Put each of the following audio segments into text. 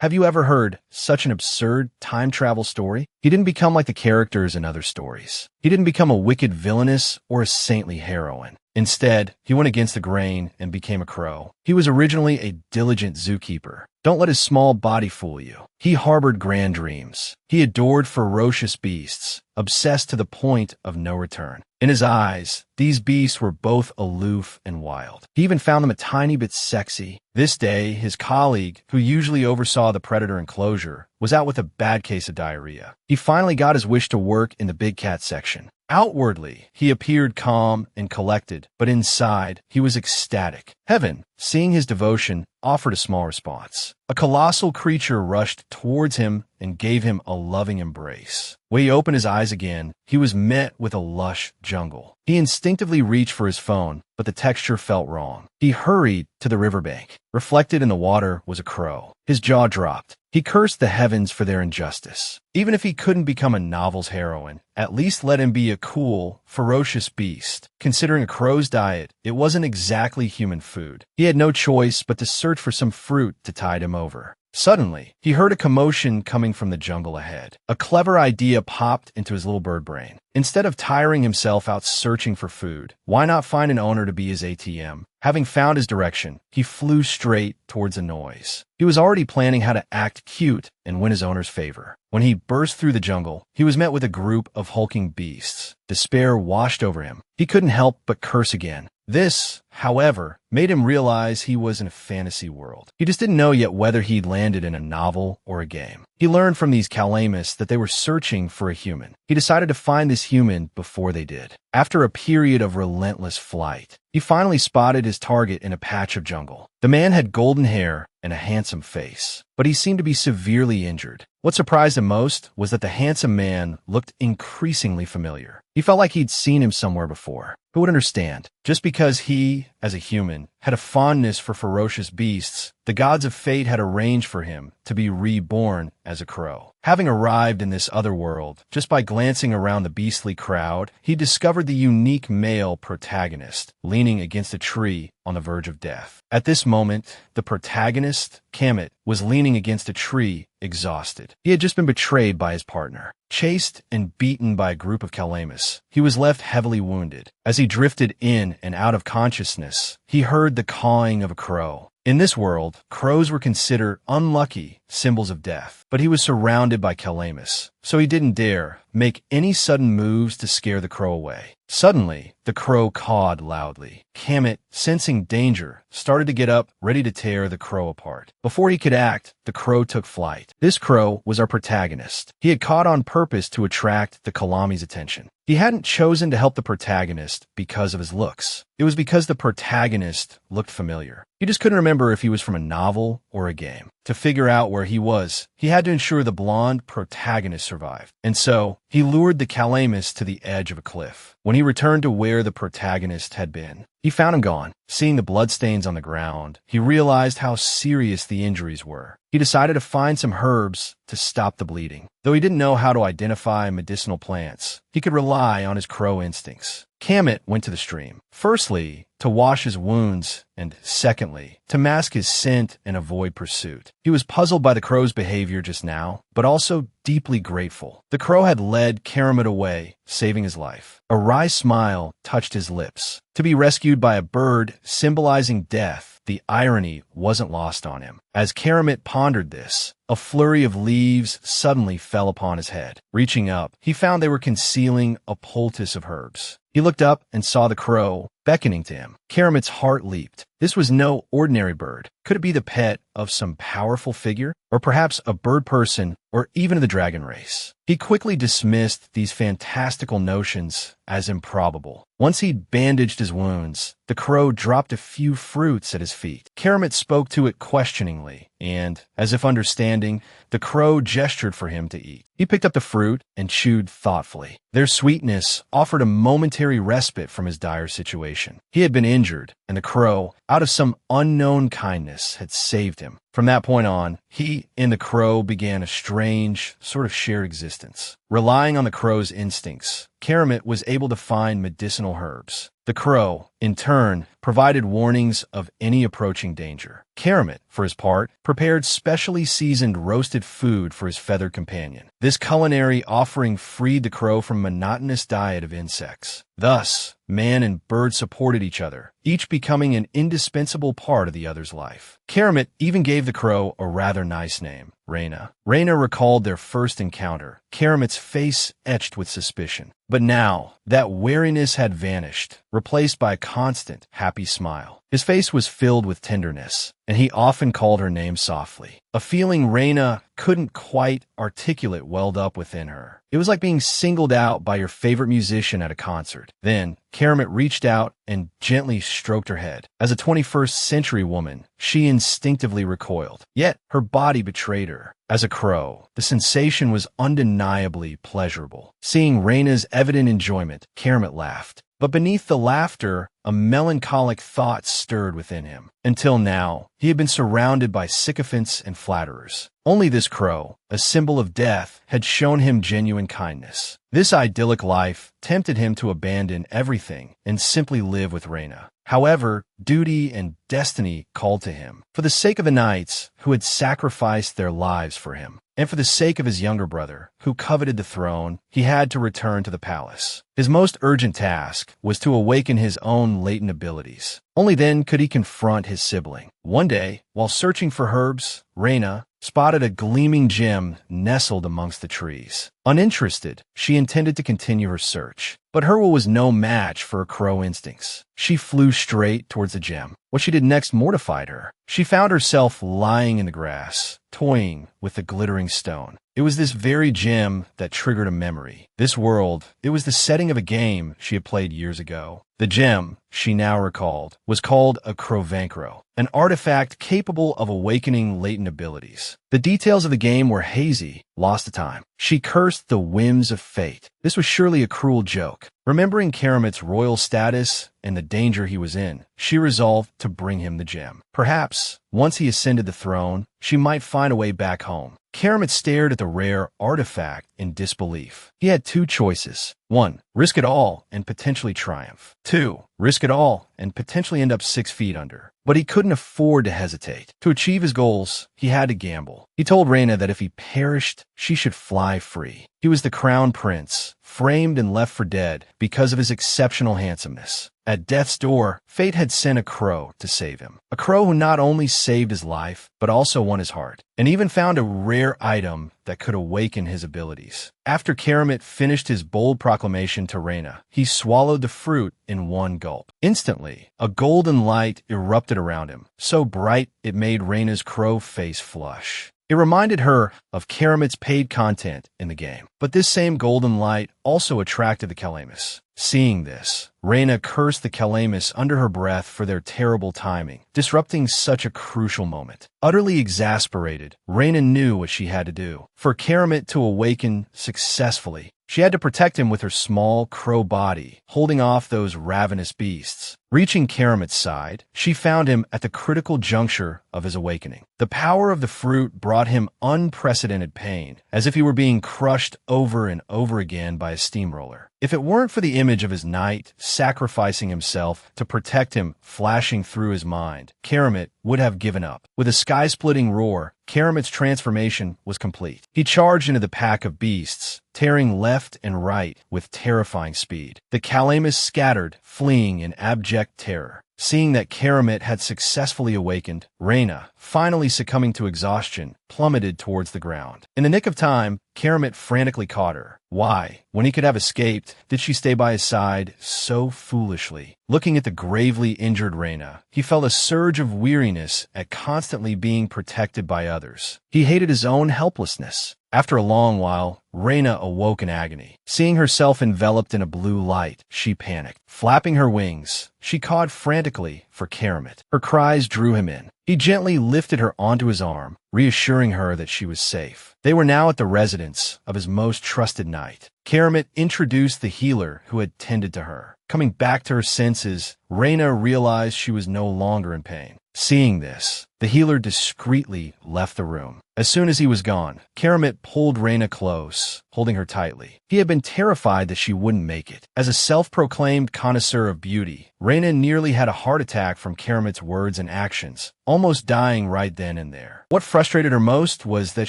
Have you ever heard such an absurd time travel story? He didn't become like the characters in other stories. He didn't become a wicked villainess or a saintly heroine. Instead, he went against the grain and became a crow. He was originally a diligent zookeeper. Don't let his small body fool you. He harbored grand dreams. He adored ferocious beasts, obsessed to the point of no return. In his eyes, these beasts were both aloof and wild. He even found them a tiny bit sexy. This day, his colleague, who usually oversaw the predator enclosure, was out with a bad case of diarrhea. He finally got his wish to work in the big cat section. Outwardly, he appeared calm and collected, but inside, he was ecstatic. Heaven, seeing his devotion, offered a small response. A colossal creature rushed towards him and gave him a loving embrace. When he opened his eyes again, he was met with a lush jungle. He instinctively reached for his phone, but the texture felt wrong. He hurried to the riverbank. Reflected in the water was a crow. His jaw dropped. He cursed the heavens for their injustice. Even if he couldn't become a novel's heroine, at least let him be a cool, ferocious beast. Considering a crow's diet, it wasn't exactly human food. He had no choice but to search for some fruit to tide him over. Suddenly, he heard a commotion coming from the jungle ahead. A clever idea popped into his little bird brain. Instead of tiring himself out searching for food, why not find an owner to be his ATM? Having found his direction, he flew straight towards the noise. He was already planning how to act cute and win his owner's favor. When he burst through the jungle, he was met with a group of hulking beasts. Despair washed over him. He couldn't help but curse again. This, however, made him realize he was in a fantasy world. He just didn't know yet whether he'd landed in a novel or a game. He learned from these Calamus that they were searching for a human. He decided to find this human before they did. After a period of relentless flight, he finally spotted his target in a patch of jungle. The man had golden hair and a handsome face, but he seemed to be severely injured. What surprised him most was that the handsome man looked increasingly familiar. He felt like he'd seen him somewhere before. Who would understand? Just because he, as a human, had a fondness for ferocious beasts, the gods of fate had arranged for him to be reborn as a crow. Having arrived in this other world, just by glancing around the beastly crowd, he discovered the unique male protagonist, leaning against a tree on the verge of death. At this moment, the protagonist, Kamet, was leaning against a tree, exhausted. He had just been betrayed by his partner. Chased and beaten by a group of Calamus, he was left heavily wounded. As he drifted in and out of consciousness, he heard the cawing of a crow. In this world, crows were considered unlucky symbols of death, but he was surrounded by Calamus, so he didn't dare make any sudden moves to scare the crow away. Suddenly, the crow cawed loudly. Kamet, sensing danger, started to get up, ready to tear the crow apart. Before he could act, the crow took flight. This crow was our protagonist. He had caught on purpose to attract the Kalami's attention. He hadn't chosen to help the protagonist because of his looks. It was because the protagonist looked familiar. He just couldn't remember if he was from a novel or a game. To figure out where he was, he had to ensure the blonde protagonist survived. And so, he lured the Calamus to the edge of a cliff. When he returned to where the protagonist had been, he found him gone. Seeing the bloodstains on the ground, he realized how serious the injuries were. He decided to find some herbs to stop the bleeding. Though he didn't know how to identify medicinal plants, he could rely on his crow instincts. Kamet went to the stream. Firstly, to wash his wounds, and secondly, to mask his scent and avoid pursuit. He was puzzled by the crow's behavior just now, but also deeply grateful. The crow had led Kamet away, saving his life. A wry smile touched his lips. To be rescued by a bird symbolizing death, the irony wasn't lost on him. As Kamet pondered this, a flurry of leaves suddenly fell upon his head. Reaching up, he found they were concealing a poultice of herbs. He looked up and saw the crow beckoning to him. Kamet's heart leaped. This was no ordinary bird. Could it be the pet of some powerful figure? Or perhaps a bird person, or even the dragon race? He quickly dismissed these fantastical notions as improbable. Once he'd bandaged his wounds, the crow dropped a few fruits at his feet. Kamet spoke to it questioningly, and, as if understanding, the crow gestured for him to eat. He picked up the fruit and chewed thoughtfully. Their sweetness offered a momentary respite from his dire situation. He had been injured, and the crow, out of some unknown kindness, had saved him. From that point on, he and the crow began a strange, sort of shared existence. Relying on the crow's instincts, Keramet was able to find medicinal herbs. The crow, in turn, provided warnings of any approaching danger. Keramet, for his part, prepared specially seasoned roasted food for his feathered companion. This culinary offering freed the crow from a monotonous diet of insects. Thus, man and bird supported each other, each becoming an indispensable part of the other's life. Keramet even gave the crow a rather nice name, Reyna. Reyna recalled their first encounter, Keramet's face etched with suspicion. But now, that wariness had vanished, replaced by a constant, happy smile. His face was filled with tenderness, and he often called her name softly. A feeling Reyna couldn't quite articulate welled up within her. It was like being singled out by your favorite musician at a concert. Then, Keramet reached out and gently stroked her head. As a 21st century woman, she instinctively recoiled. Yet, her body betrayed her. As a crow, the sensation was undeniably pleasurable. Seeing Reyna's evident enjoyment, Keramet laughed. But beneath the laughter, a melancholic thought stirred within him. Until now, he had been surrounded by sycophants and flatterers. Only this crow, a symbol of death, had shown him genuine kindness. This idyllic life tempted him to abandon everything and simply live with Reyna. However, duty and destiny called to him. For the sake of the knights who had sacrificed their lives for him, and for the sake of his younger brother, who coveted the throne, he had to return to the palace. His most urgent task was to awaken his own latent abilities. Only then could he confront his sibling. One day, while searching for herbs, Reyna spotted a gleaming gem nestled amongst the trees. Uninterested, she intended to continue her search. But Herwa was no match for her crow instincts. She flew straight towards the gem. What she did next mortified her. She found herself lying in the grass, toying with the glittering stone. It was this very gem that triggered a memory. This world, it was the setting of a game she had played years ago. The gem, she now recalled, was called a Crovancro, an artifact capable of awakening latent abilities. The details of the game were hazy, lost to time. She cursed the whims of fate. This was surely a cruel joke. Remembering Keramet's royal status and the danger he was in, she resolved to bring him the gem. Perhaps, once he ascended the throne, she might find a way back home. Keramet stared at the rare artifact in disbelief. He had two choices. 1. Risk it all and potentially triumph. 2. Risk it all and potentially end up 6 feet under. But he couldn't afford to hesitate. To achieve his goals, he had to gamble. He told Reyna that if he perished, she should fly free. He was the crown prince, framed and left for dead because of his exceptional handsomeness. At death's door, fate had sent a crow to save him. A crow who not only saved his life, but also won his heart, and even found a rare item that could awaken his abilities. After Keramet finished his bold proclamation to Reyna, he swallowed the fruit in one gulp. Instantly, a golden light erupted around him, so bright it made Reyna's crow face flush. It reminded her of Keramet's paid content in the game. But this same golden light also attracted the Calamus. Seeing this, Reyna cursed the Calamus under her breath for their terrible timing, disrupting such a crucial moment. Utterly exasperated, Reyna knew what she had to do. For Keramet to awaken successfully, she had to protect him with her small crow body, holding off those ravenous beasts. Reaching Keramet's side, she found him at the critical juncture of his awakening. The power of the fruit brought him unprecedented pain, as if he were being crushed over and over again by a steamroller. If it weren't for the image of his knight sacrificing himself to protect him flashing through his mind, Keramet would have given up. With a sky-splitting roar, Keramet's transformation was complete. He charged into the pack of beasts, tearing left and right with terrifying speed. The Calamus scattered, fleeing in abject terror. Seeing that Keramet had successfully awakened, Reyna, finally succumbing to exhaustion, plummeted towards the ground. In the nick of time, Keramet frantically caught her. Why, when he could have escaped, did she stay by his side so foolishly? Looking at the gravely injured Reyna, he felt a surge of weariness at constantly being protected by others. He hated his own helplessness. After a long while, Reyna awoke in agony. Seeing herself enveloped in a blue light, she panicked. Flapping her wings, she cawed frantically for Keramet. Her cries drew him in. He gently lifted her onto his arm, reassuring her that she was safe. They were now at the residence of his most trusted knight. Keramet introduced the healer who had tended to her. Coming back to her senses, Reyna realized she was no longer in pain. Seeing this, The healer discreetly left the room. As soon as he was gone, Karamit pulled Reyna close, holding her tightly. He had been terrified that she wouldn't make it. As a self-proclaimed connoisseur of beauty, Reyna nearly had a heart attack from Karamit's words and actions, almost dying right then and there. What frustrated her most was that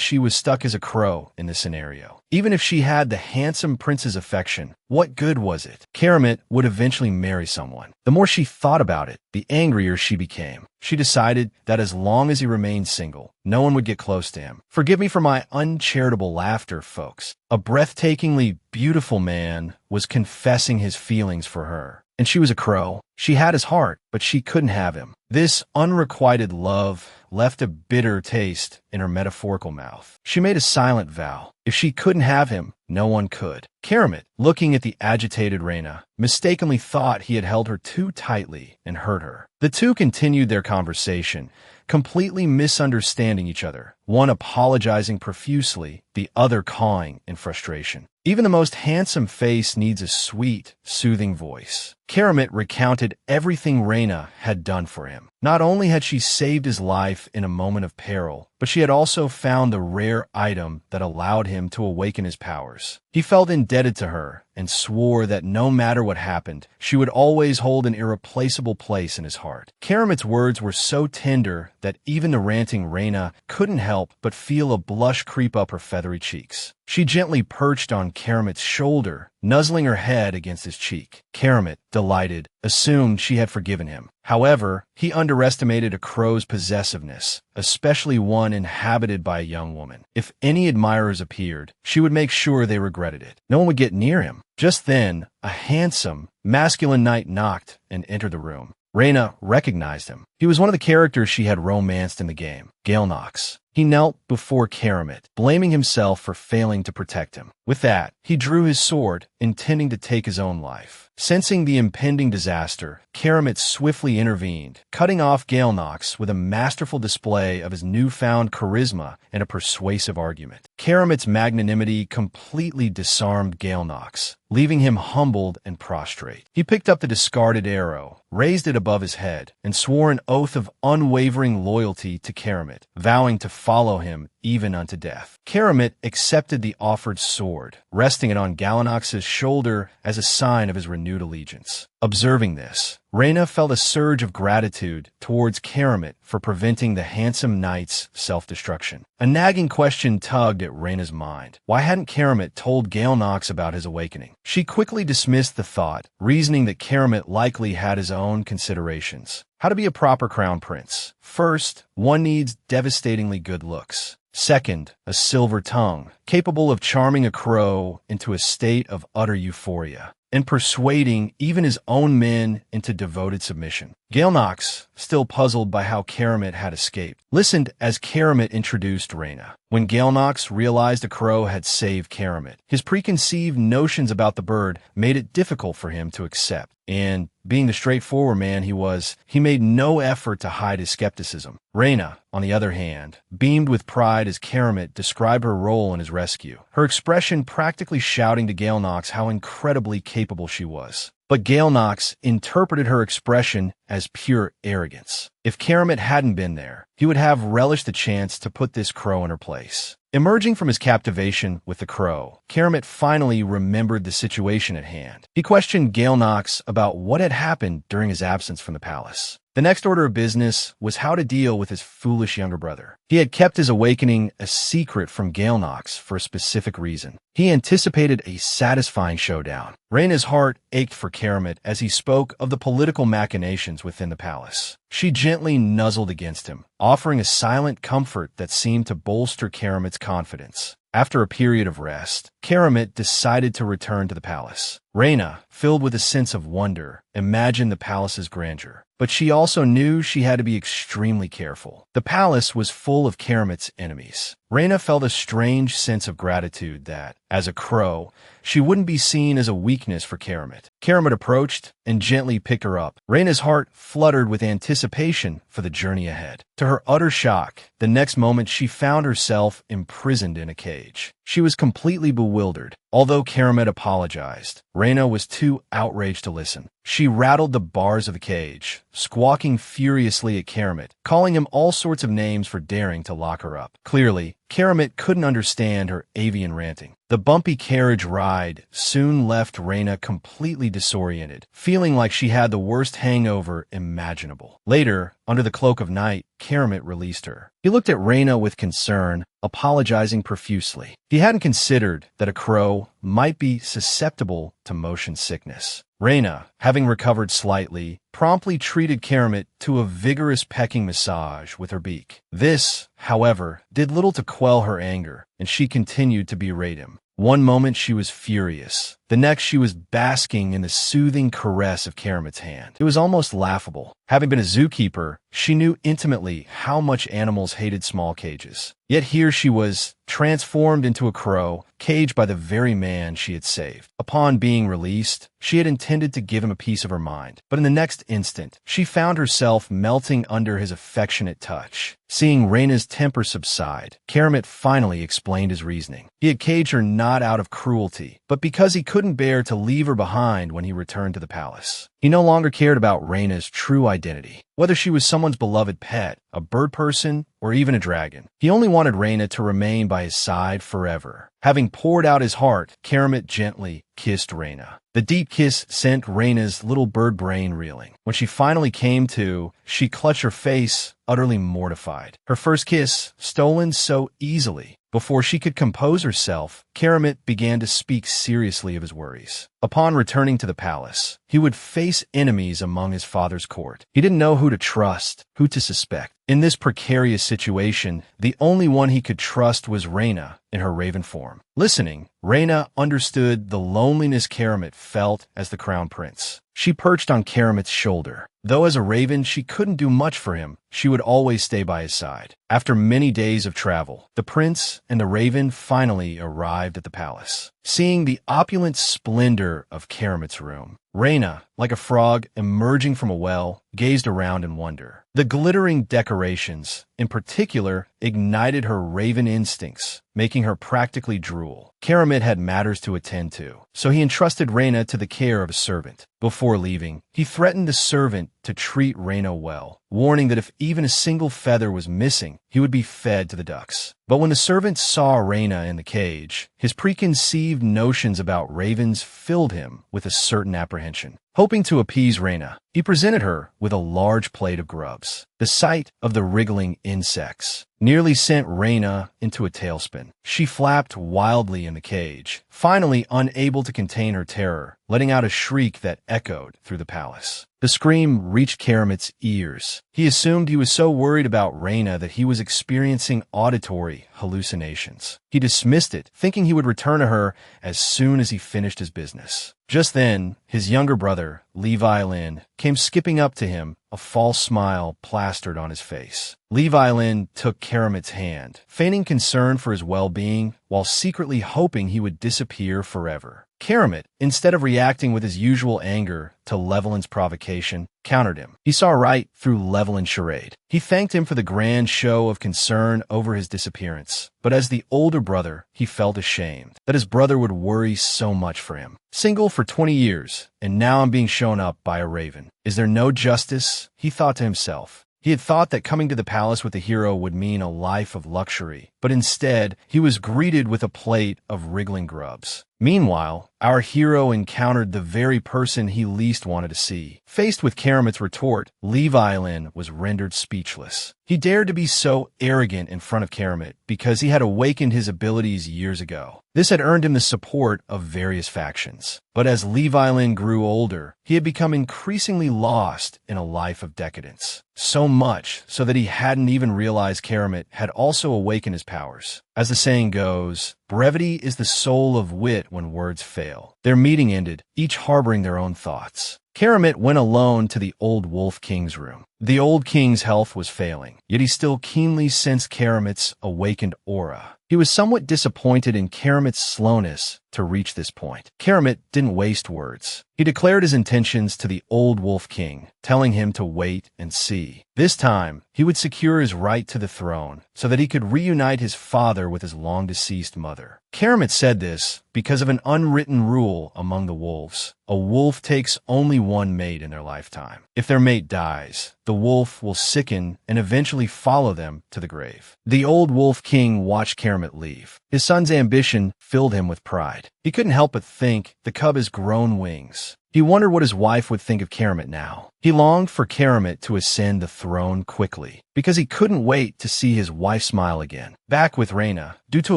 she was stuck as a crow in this scenario. Even if she had the handsome prince's affection, what good was it? Karamit would eventually marry someone. The more she thought about it, the angrier she became. She decided that as long as he remained single, no one would get close to him. Forgive me for my uncharitable laughter, folks. A breathtakingly beautiful man was confessing his feelings for her. And she was a crow. She had his heart, but she couldn't have him. This unrequited love left a bitter taste in her metaphorical mouth. She made a silent vow. If she couldn't have him, no one could. Karamit, looking at the agitated Reyna, mistakenly thought he had held her too tightly and hurt her. The two continued their conversation, completely misunderstanding each other, one apologizing profusely, the other cawing in frustration. Even the most handsome face needs a sweet, soothing voice. Karamit recounted everything Reyna had done for him. Not only had she saved his life in a moment of peril, but she had also found the rare item that allowed him to awaken his powers. He felt indebted to her and swore that no matter what happened, she would always hold an irreplaceable place in his heart. Karamit's words were so tender that even the ranting Reyna couldn't help but feel a blush creep up her feathery cheeks. She gently perched on Karamit's shoulder, nuzzling her head against his cheek. Karamit, delighted, assumed she had forgiven him. However, he underestimated a crow's possessiveness, especially one inhabited by a young woman. If any admirers appeared, she would make sure they regretted it. No one would get near him. Just then, a handsome, masculine knight knocked and entered the room. Reyna recognized him. He was one of the characters she had romanced in the game, Gale Nox. He knelt before Karamit, blaming himself for failing to protect him. With that, he drew his sword, intending to take his own life. Sensing the impending disaster, Karamit swiftly intervened, cutting off Gale Nox with a masterful display of his newfound charisma and a persuasive argument. Karamit's magnanimity completely disarmed Gale Nox, leaving him humbled and prostrate. He picked up the discarded arrow, raised it above his head, and swore an oath of unwavering loyalty to Karamit, vowing to follow him even unto death. Karamit accepted the offered sword, resting it on Galanox's shoulder as a sign of his renewed allegiance. Observing this, Reyna felt a surge of gratitude towards Karamit for preventing the handsome knight's self-destruction. A nagging question tugged at Reyna's mind. Why hadn't Karamit told Gale Nox about his awakening? She quickly dismissed the thought, reasoning that Karamit likely had his own considerations. How to be a proper crown prince. First, one needs devastatingly good looks. Second, a silver tongue, capable of charming a crow into a state of utter euphoria and persuading even his own men into devoted submission. Gale Nox, still puzzled by how Karamit had escaped, listened as Karamit introduced Reyna. When Gale Nox realized a crow had saved Karamit, his preconceived notions about the bird made it difficult for him to accept. And, being the straightforward man he was, he made no effort to hide his skepticism. Reyna, on the other hand, beamed with pride as Karamit described her role in his rescue, her expression practically shouting to Gale Nox how incredibly capable she was. But Gale Nox interpreted her expression as pure arrogance. If Karamit hadn't been there, he would have relished the chance to put this crow in her place. Emerging from his captivation with the crow, Karamit finally remembered the situation at hand. He questioned Gale Nox about what had happened during his absence from the palace. The next order of business was how to deal with his foolish younger brother. He had kept his awakening a secret from Gale Nox for a specific reason. He anticipated a satisfying showdown. Reyna's heart ached for Karamit as he spoke of the political machinations within the palace. She gently nuzzled against him, offering a silent comfort that seemed to bolster Karamit's confidence. After a period of rest, Karamit decided to return to the palace. Reyna, filled with a sense of wonder, imagined the palace's grandeur. But she also knew she had to be extremely careful. The palace was full of Karamit's enemies. Reyna felt a strange sense of gratitude that, as a crow, she wouldn't be seen as a weakness for Karamit. Karamit approached and gently picked her up. Reyna's heart fluttered with anticipation for the journey ahead. To her utter shock, the next moment she found herself imprisoned in a cage. She was completely bewildered. Although Keramet apologized, Reyna was too outraged to listen. She rattled the bars of the cage, squawking furiously at Keramet, calling him all sorts of names for daring to lock her up. Clearly, Keramet couldn't understand her avian ranting. The bumpy carriage ride soon left Reyna completely disoriented, feeling like she had the worst hangover imaginable. Later, under the cloak of night, Keramet released her. He looked at Reyna with concern, apologizing profusely. He hadn't considered that a crow might be susceptible to motion sickness. Reyna, having recovered slightly, promptly treated Keramet to a vigorous pecking massage with her beak. This, however, did little to quell her anger, and she continued to berate him. One moment she was furious. The next she was basking in the soothing caress of Keramet's hand. It was almost laughable. Having been a zookeeper, she knew intimately how much animals hated small cages. Yet here she was, transformed into a crow, caged by the very man she had saved. Upon being released, she had intended to give him a piece of her mind, but in the next instant, she found herself melting under his affectionate touch. Seeing Reyna's temper subside, Keramet finally explained his reasoning. He had caged her not out of cruelty, but because he couldn't bear to leave her behind when he returned to the palace. He no longer cared about Reyna's true identity, whether she was someone's beloved pet, a bird person, or even a dragon. He only wanted Reyna to remain by his side forever. Having poured out his heart, Keramet gently kissed Reyna. The deep kiss sent Reyna's little bird brain reeling. When she finally came to, she clutched her face, utterly mortified. Her first kiss, stolen so easily. Before she could compose herself, Keramet began to speak seriously of his worries. Upon returning to the palace, he would face enemies among his father's court. He didn't know who to trust, who to suspect. In this precarious situation, the only one he could trust was Reyna in her raven form. Listening, Reyna understood the loneliness Keramet felt as the crown prince. She perched on Keramet's shoulder. Though as a raven she couldn't do much for him, she would always stay by his side. After many days of travel, the prince and the raven finally arrived at the palace. Seeing the opulent splendor of Keramet's room, Reyna, like a frog emerging from a well, gazed around in wonder. The glittering decorations, in particular, ignited her raven instincts, making her practically drool. Keramet had matters to attend to, so he entrusted Reyna to the care of a servant. Before leaving, he threatened the servant to treat Reyna well, warning that if even a single feather was missing, he would be fed to the ducks. But when the servant saw Reyna in the cage, his preconceived notions about ravens filled him with a certain apprehension. Hoping to appease Reyna, he presented her with a large plate of grubs. The sight of the wriggling insects nearly sent Reyna into a tailspin. She flapped wildly in the cage, finally unable to contain her terror, letting out a shriek that echoed through the palace. The scream reached Keramet's ears. He assumed he was so worried about Reyna that he was experiencing auditory hallucinations. He dismissed it, thinking he would return to her as soon as he finished his business. Just then, his younger brother, Levi Lin, came skipping up to him, a false smile plastered on his face. Levi Lin took Keramet's hand, feigning concern for his well-being, while secretly hoping he would disappear forever. Keramet, instead of reacting with his usual anger to Levelin's provocation, countered him. He saw right through Levelin's charade. He thanked him for the grand show of concern over his disappearance, but as the older brother, he felt ashamed that his brother would worry so much for him. Single for 20 years, and now I'm being shown up by a raven. Is there no justice? He thought to himself. He had thought that coming to the palace with the hero would mean a life of luxury, but instead, he was greeted with a plate of wriggling grubs. Meanwhile, our hero encountered the very person he least wanted to see. Faced with Keramet's retort, Levi Lin was rendered speechless. He dared to be so arrogant in front of Keramet because he had awakened his abilities years ago. This had earned him the support of various factions. But as Levi Lin grew older, he had become increasingly lost in a life of decadence. So much so that he hadn't even realized Keramet had also awakened his powers. As the saying goes, brevity is the soul of wit when words fail. Their meeting ended, each harboring their own thoughts. Karamit went alone to the old Wolf King's room. The old king's health was failing, yet he still keenly sensed Karamit's awakened aura. He was somewhat disappointed in Karamit's slowness to reach this point. Karamit didn't waste words. He declared his intentions to the old Wolf King, telling him to wait and see. This time, he would secure his right to the throne so that he could reunite his father with his long-deceased mother. Karamit said this because of an unwritten rule among the wolves. A wolf takes only one mate in their lifetime. If their mate dies, the wolf will sicken and eventually follow them to the grave. The old Wolf King watched Karamit leave. His son's ambition filled him with pride. He couldn't help but think the cub has grown wings. He wondered what his wife would think of Karamit now. He longed for Karamit to ascend the throne quickly, because he couldn't wait to see his wife smile again. Back with Reyna, due to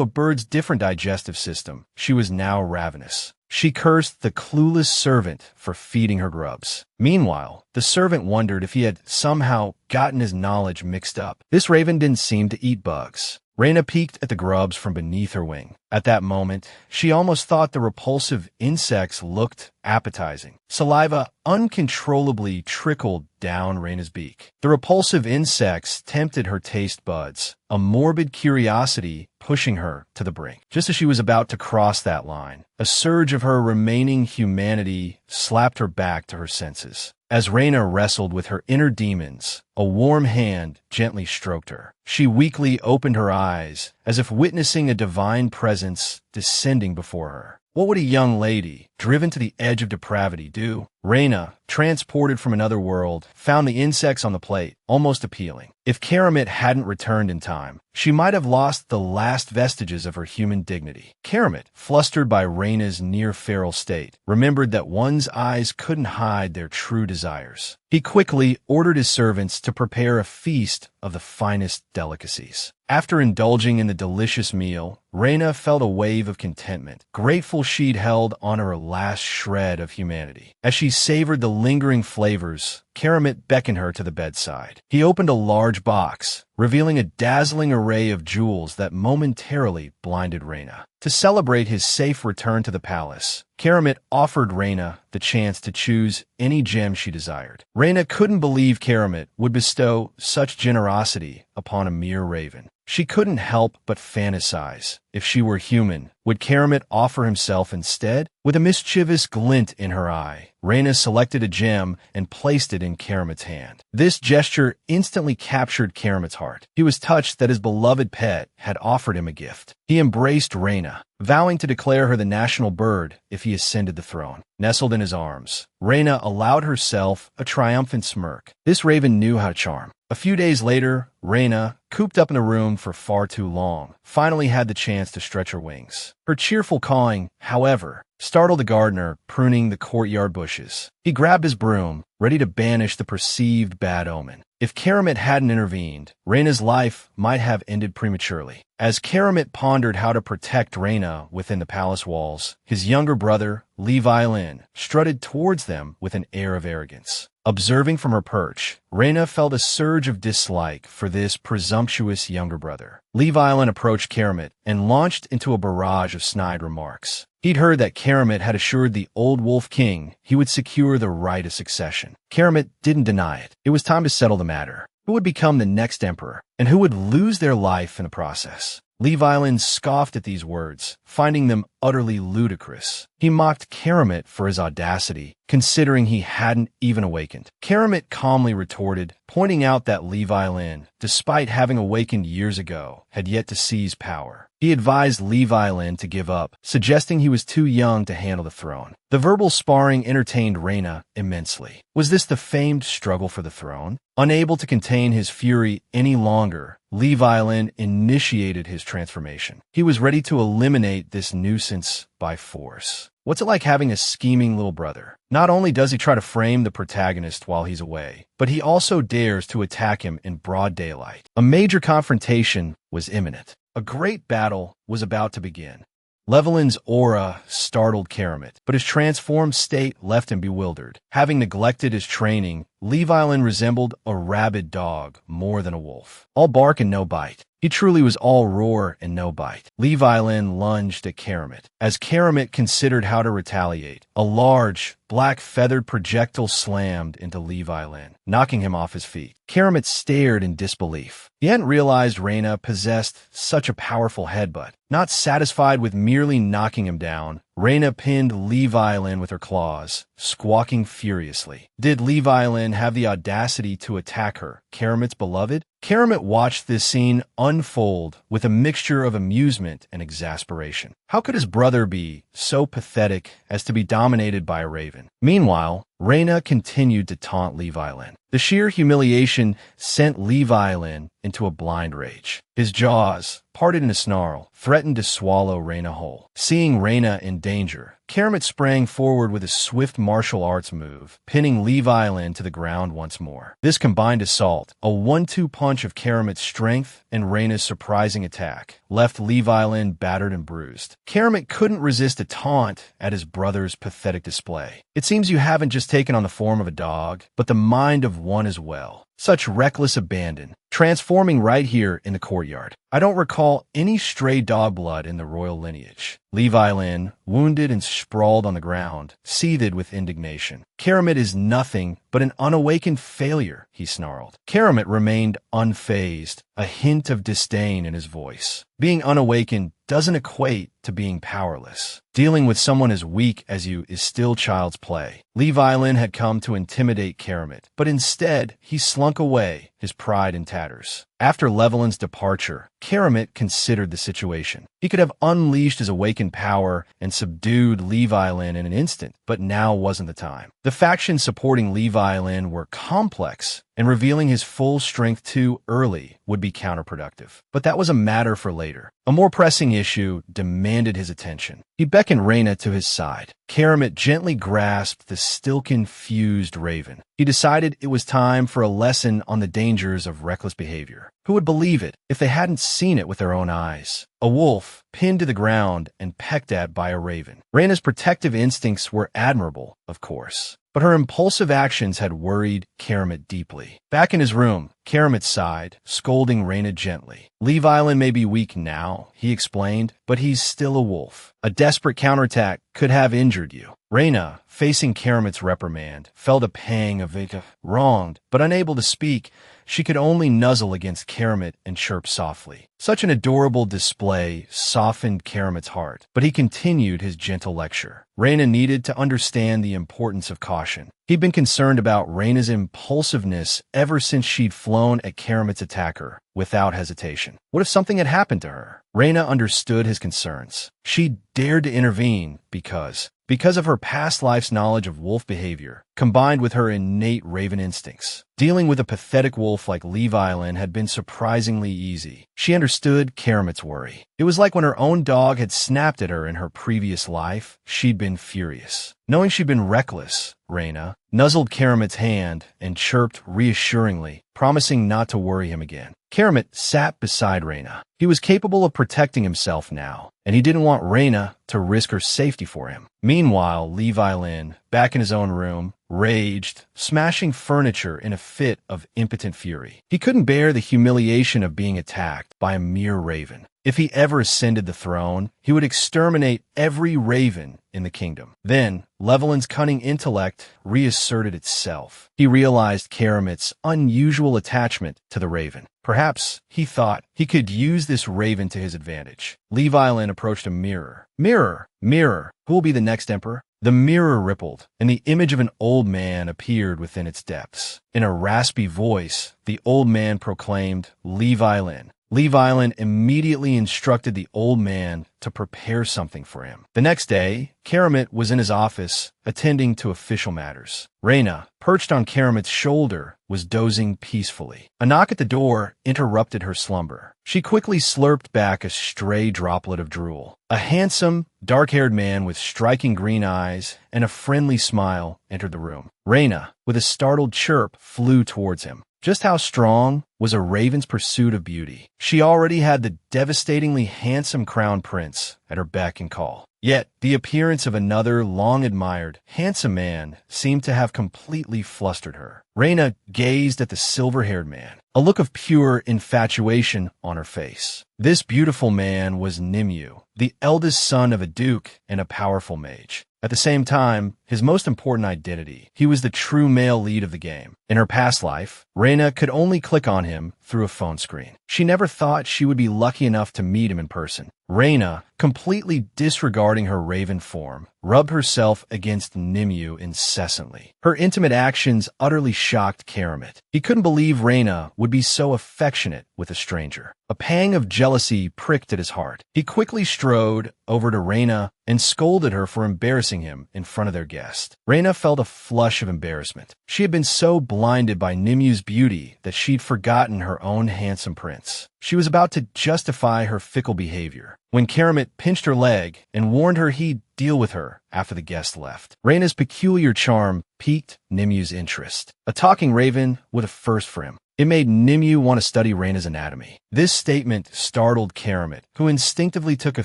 a bird's different digestive system, she was now ravenous. She cursed the clueless servant for feeding her grubs. Meanwhile, the servant wondered if he had somehow gotten his knowledge mixed up. This raven didn't seem to eat bugs. Reyna peeked at the grubs from beneath her wing. At that moment, she almost thought the repulsive insects looked appetizing. Saliva uncontrollably trickled down Reyna's beak. The repulsive insects tempted her taste buds, a morbid curiosity pushing her to the brink. Just as she was about to cross that line, a surge of her remaining humanity slapped her back to her senses. As Reyna wrestled with her inner demons, a warm hand gently stroked her. She weakly opened her eyes, as if witnessing a divine presence descending before her. What would a young lady, driven to the edge of depravity, do? Reyna, transported from another world, found the insects on the plate almost appealing. If Karamit hadn't returned in time, she might have lost the last vestiges of her human dignity. Karamit, flustered by Reyna's near-feral state, remembered that one's eyes couldn't hide their true desires. He quickly ordered his servants to prepare a feast of the finest delicacies. After indulging in the delicious meal, Reyna felt a wave of contentment, grateful she'd held on her last shred of humanity. As she savored the lingering flavors, Karamit beckoned her to the bedside. He opened a large box, revealing a dazzling array of jewels that momentarily blinded Reyna. To celebrate his safe return to the palace, Karamit offered Reyna the chance to choose any gem she desired. Reyna couldn't believe Karamit would bestow such generosity upon a mere raven. She couldn't help but fantasize. If she were human, would Karamit offer himself instead? With a mischievous glint in her eye, Reyna selected a gem and placed it in Karamit's hand. This gesture instantly captured Karamit's heart. He was touched that his beloved pet had offered him a gift. He embraced Reyna, vowing to declare her the national bird if he ascended the throne. Nestled in his arms, Reyna allowed herself a triumphant smirk. This raven knew how to charm. A few days later, Reyna, cooped up in a room for far too long, finally had the chance to stretch her wings. Her cheerful cawing, however, startled the gardener pruning the courtyard bushes. He grabbed his broom, ready to banish the perceived bad omen. If Karamit hadn't intervened, Reyna's life might have ended prematurely. As Karamit pondered how to protect Reyna within the palace walls, his younger brother, Levi Lin, strutted towards them with an air of arrogance. Observing from her perch, Reyna felt a surge of dislike for this presumptuous younger brother. Levi Lin approached Karamit and launched into a barrage of snide remarks. He'd heard that Karamit had assured the old Wolf King he would secure the right of succession. Karamit didn't deny it. It was time to settle the matter. Who would become the next emperor, and who would lose their life in the process? Levi Lin scoffed at these words, finding them utterly ludicrous. He mocked Karamit for his audacity, considering he hadn't even awakened. Karamit calmly retorted, pointing out that Levi Lin, despite having awakened years ago, had yet to seize power. He advised Levi Lin to give up, suggesting he was too young to handle the throne. The verbal sparring entertained Reyna immensely. Was this the famed struggle for the throne? Unable to contain his fury any longer, Levi Lin initiated his transformation. He was ready to eliminate this nuisance by force. What's it like having a scheming little brother? Not only does he try to frame the protagonist while he's away, but he also dares to attack him in broad daylight. A major confrontation was imminent. A great battle was about to begin. Levelin's aura startled Karamit, but his transformed state left him bewildered. Having neglected his training, Levi Lin resembled a rabid dog more than a wolf. All bark and no bite. He truly was all roar and no bite. Levi Lin lunged at Karamit. As Karamit considered how to retaliate, a large, black feathered projectile slammed into Levi Lin, knocking him off his feet. Karamat stared in disbelief. He hadn't realized Reyna possessed such a powerful headbutt. Not satisfied with merely knocking him down, Reyna pinned Levi Lin with her claws, squawking furiously. Did Levi Lin have the audacity to attack her, Karamat's beloved? Karamat watched this scene unfold with a mixture of amusement and exasperation. How could his brother be so pathetic as to be dominated by a raven? Meanwhile, Reyna continued to taunt Levi Lin. The sheer humiliation sent Levi Lin into a blind rage. His jaws, parted in a snarl, threatened to swallow Reyna whole. Seeing Reyna in danger, Karamat sprang forward with a swift martial arts move, pinning Levi Lin to the ground once more. This combined assault, a 1-2 punch of Karamat's strength and Reyna's surprising attack, left Levi Lin battered and bruised. Karamat couldn't resist a taunt at his brother's pathetic display. It seems you haven't just taken on the form of a dog, but the mind of one as well. Such reckless abandon, transforming right here in the courtyard. I don't recall any stray dog blood in the royal lineage. Levi Lin, wounded and sprawled on the ground, seethed with indignation. Karamat is nothing but an unawakened failure, he snarled. Karamat remained unfazed, a hint of disdain in his voice. Being unawakened doesn't equate to being powerless. Dealing with someone as weak as you is still child's play. Levi Lin had come to intimidate Karamat, but instead he slunk away, his pride in tatters. After Levelin's departure, Karamat considered the situation. He could have unleashed his awakened power and subdued Levi Lin in an instant, but now wasn't the time. The factions supporting Levi Lin were complex, and revealing his full strength too early would be counterproductive. But that was a matter for later. A more pressing issue demanded his attention. He beckoned Reyna to his side. Karamat gently grasped the still-confused raven. He decided it was time for a lesson on the dangers of reckless behavior. Who would believe it if they hadn't seen it with their own eyes? A wolf, pinned to the ground and pecked at by a raven. Reyna's protective instincts were admirable, of course, but her impulsive actions had worried Karamat deeply. Back in his room, Karamat sighed, scolding Reyna gently. Levi Lin may be weak now, he explained, but he's still a wolf. A desperate counterattack could have injured you. Reyna, facing Karamat's reprimand, felt a pang of wronged, but unable to speak. She could only nuzzle against Karamat and chirp softly. Such an adorable display softened Karamat's heart, but he continued his gentle lecture. Reyna needed to understand the importance of caution. He'd been concerned about Reyna's impulsiveness ever since she'd flown at Karamat's attacker without hesitation. What if something had happened to her? Reyna understood his concerns. She dared to intervene because of her past life's knowledge of wolf behavior, combined with her innate raven instincts. Dealing with a pathetic wolf like Levi Lin had been surprisingly easy. She understood Karamat's worry. It was like when her own dog had snapped at her in her previous life, she'd been furious. Knowing she'd been reckless, Reyna nuzzled Karamat's hand and chirped reassuringly, promising not to worry him again. Karamat sat beside Reyna. He was capable of protecting himself now, and he didn't want Reyna to risk her safety for him. Meanwhile, Levi Lin, back in his own room, raged, smashing furniture in a fit of impotent fury. He couldn't bear the humiliation of being attacked by a mere raven. If he ever ascended the throne, he would exterminate every raven in the kingdom. Then, Levelin's cunning intellect reasserted itself. He realized Karamat's unusual attachment to the raven. Perhaps, he thought, he could use this raven to his advantage. Levi Lin approached a mirror. Mirror, mirror, who will be the next emperor? The mirror rippled, and the image of an old man appeared within its depths. In a raspy voice, the old man proclaimed, Levi Lin. Levi Lin immediately instructed the old man to prepare something for him. The next day, Karamat was in his office, attending to official matters. Reyna, perched on Karamat's shoulder, was dozing peacefully. A knock at the door interrupted her slumber. She quickly slurped back a stray droplet of drool. A handsome, dark-haired man with striking green eyes and a friendly smile entered the room. Reyna, with a startled chirp, flew towards him. Just how strong was a raven's pursuit of beauty? She already had the devastatingly handsome crown prince at her beck and call. Yet, the appearance of another long-admired, handsome man seemed to have completely flustered her. Reyna gazed at the silver-haired man, a look of pure infatuation on her face. This beautiful man was Nimue, the eldest son of a duke and a powerful mage. At the same time, his most important identity. He was the true male lead of the game. In her past life, Reyna could only click on him through a phone screen. She never thought she would be lucky enough to meet him in person. Reyna, completely disregarding her raven form, rubbed herself against Nimue incessantly. Her intimate actions utterly shocked Karamat. He couldn't believe Reyna would be so affectionate with a stranger. A pang of jealousy pricked at his heart. He quickly strode over to Reyna and scolded her for embarrassing him in front of their guest. Reyna felt a flush of embarrassment. She had been so blinded by Nimue's beauty that she'd forgotten her own handsome prince. She was about to justify her fickle behavior when Karamat pinched her leg and warned her he'd deal with her after the guest left. Reyna's peculiar charm piqued Nimue's interest. A talking raven was a first for him. It made Nimue want to study Reyna's anatomy. This statement startled Karamat, who instinctively took a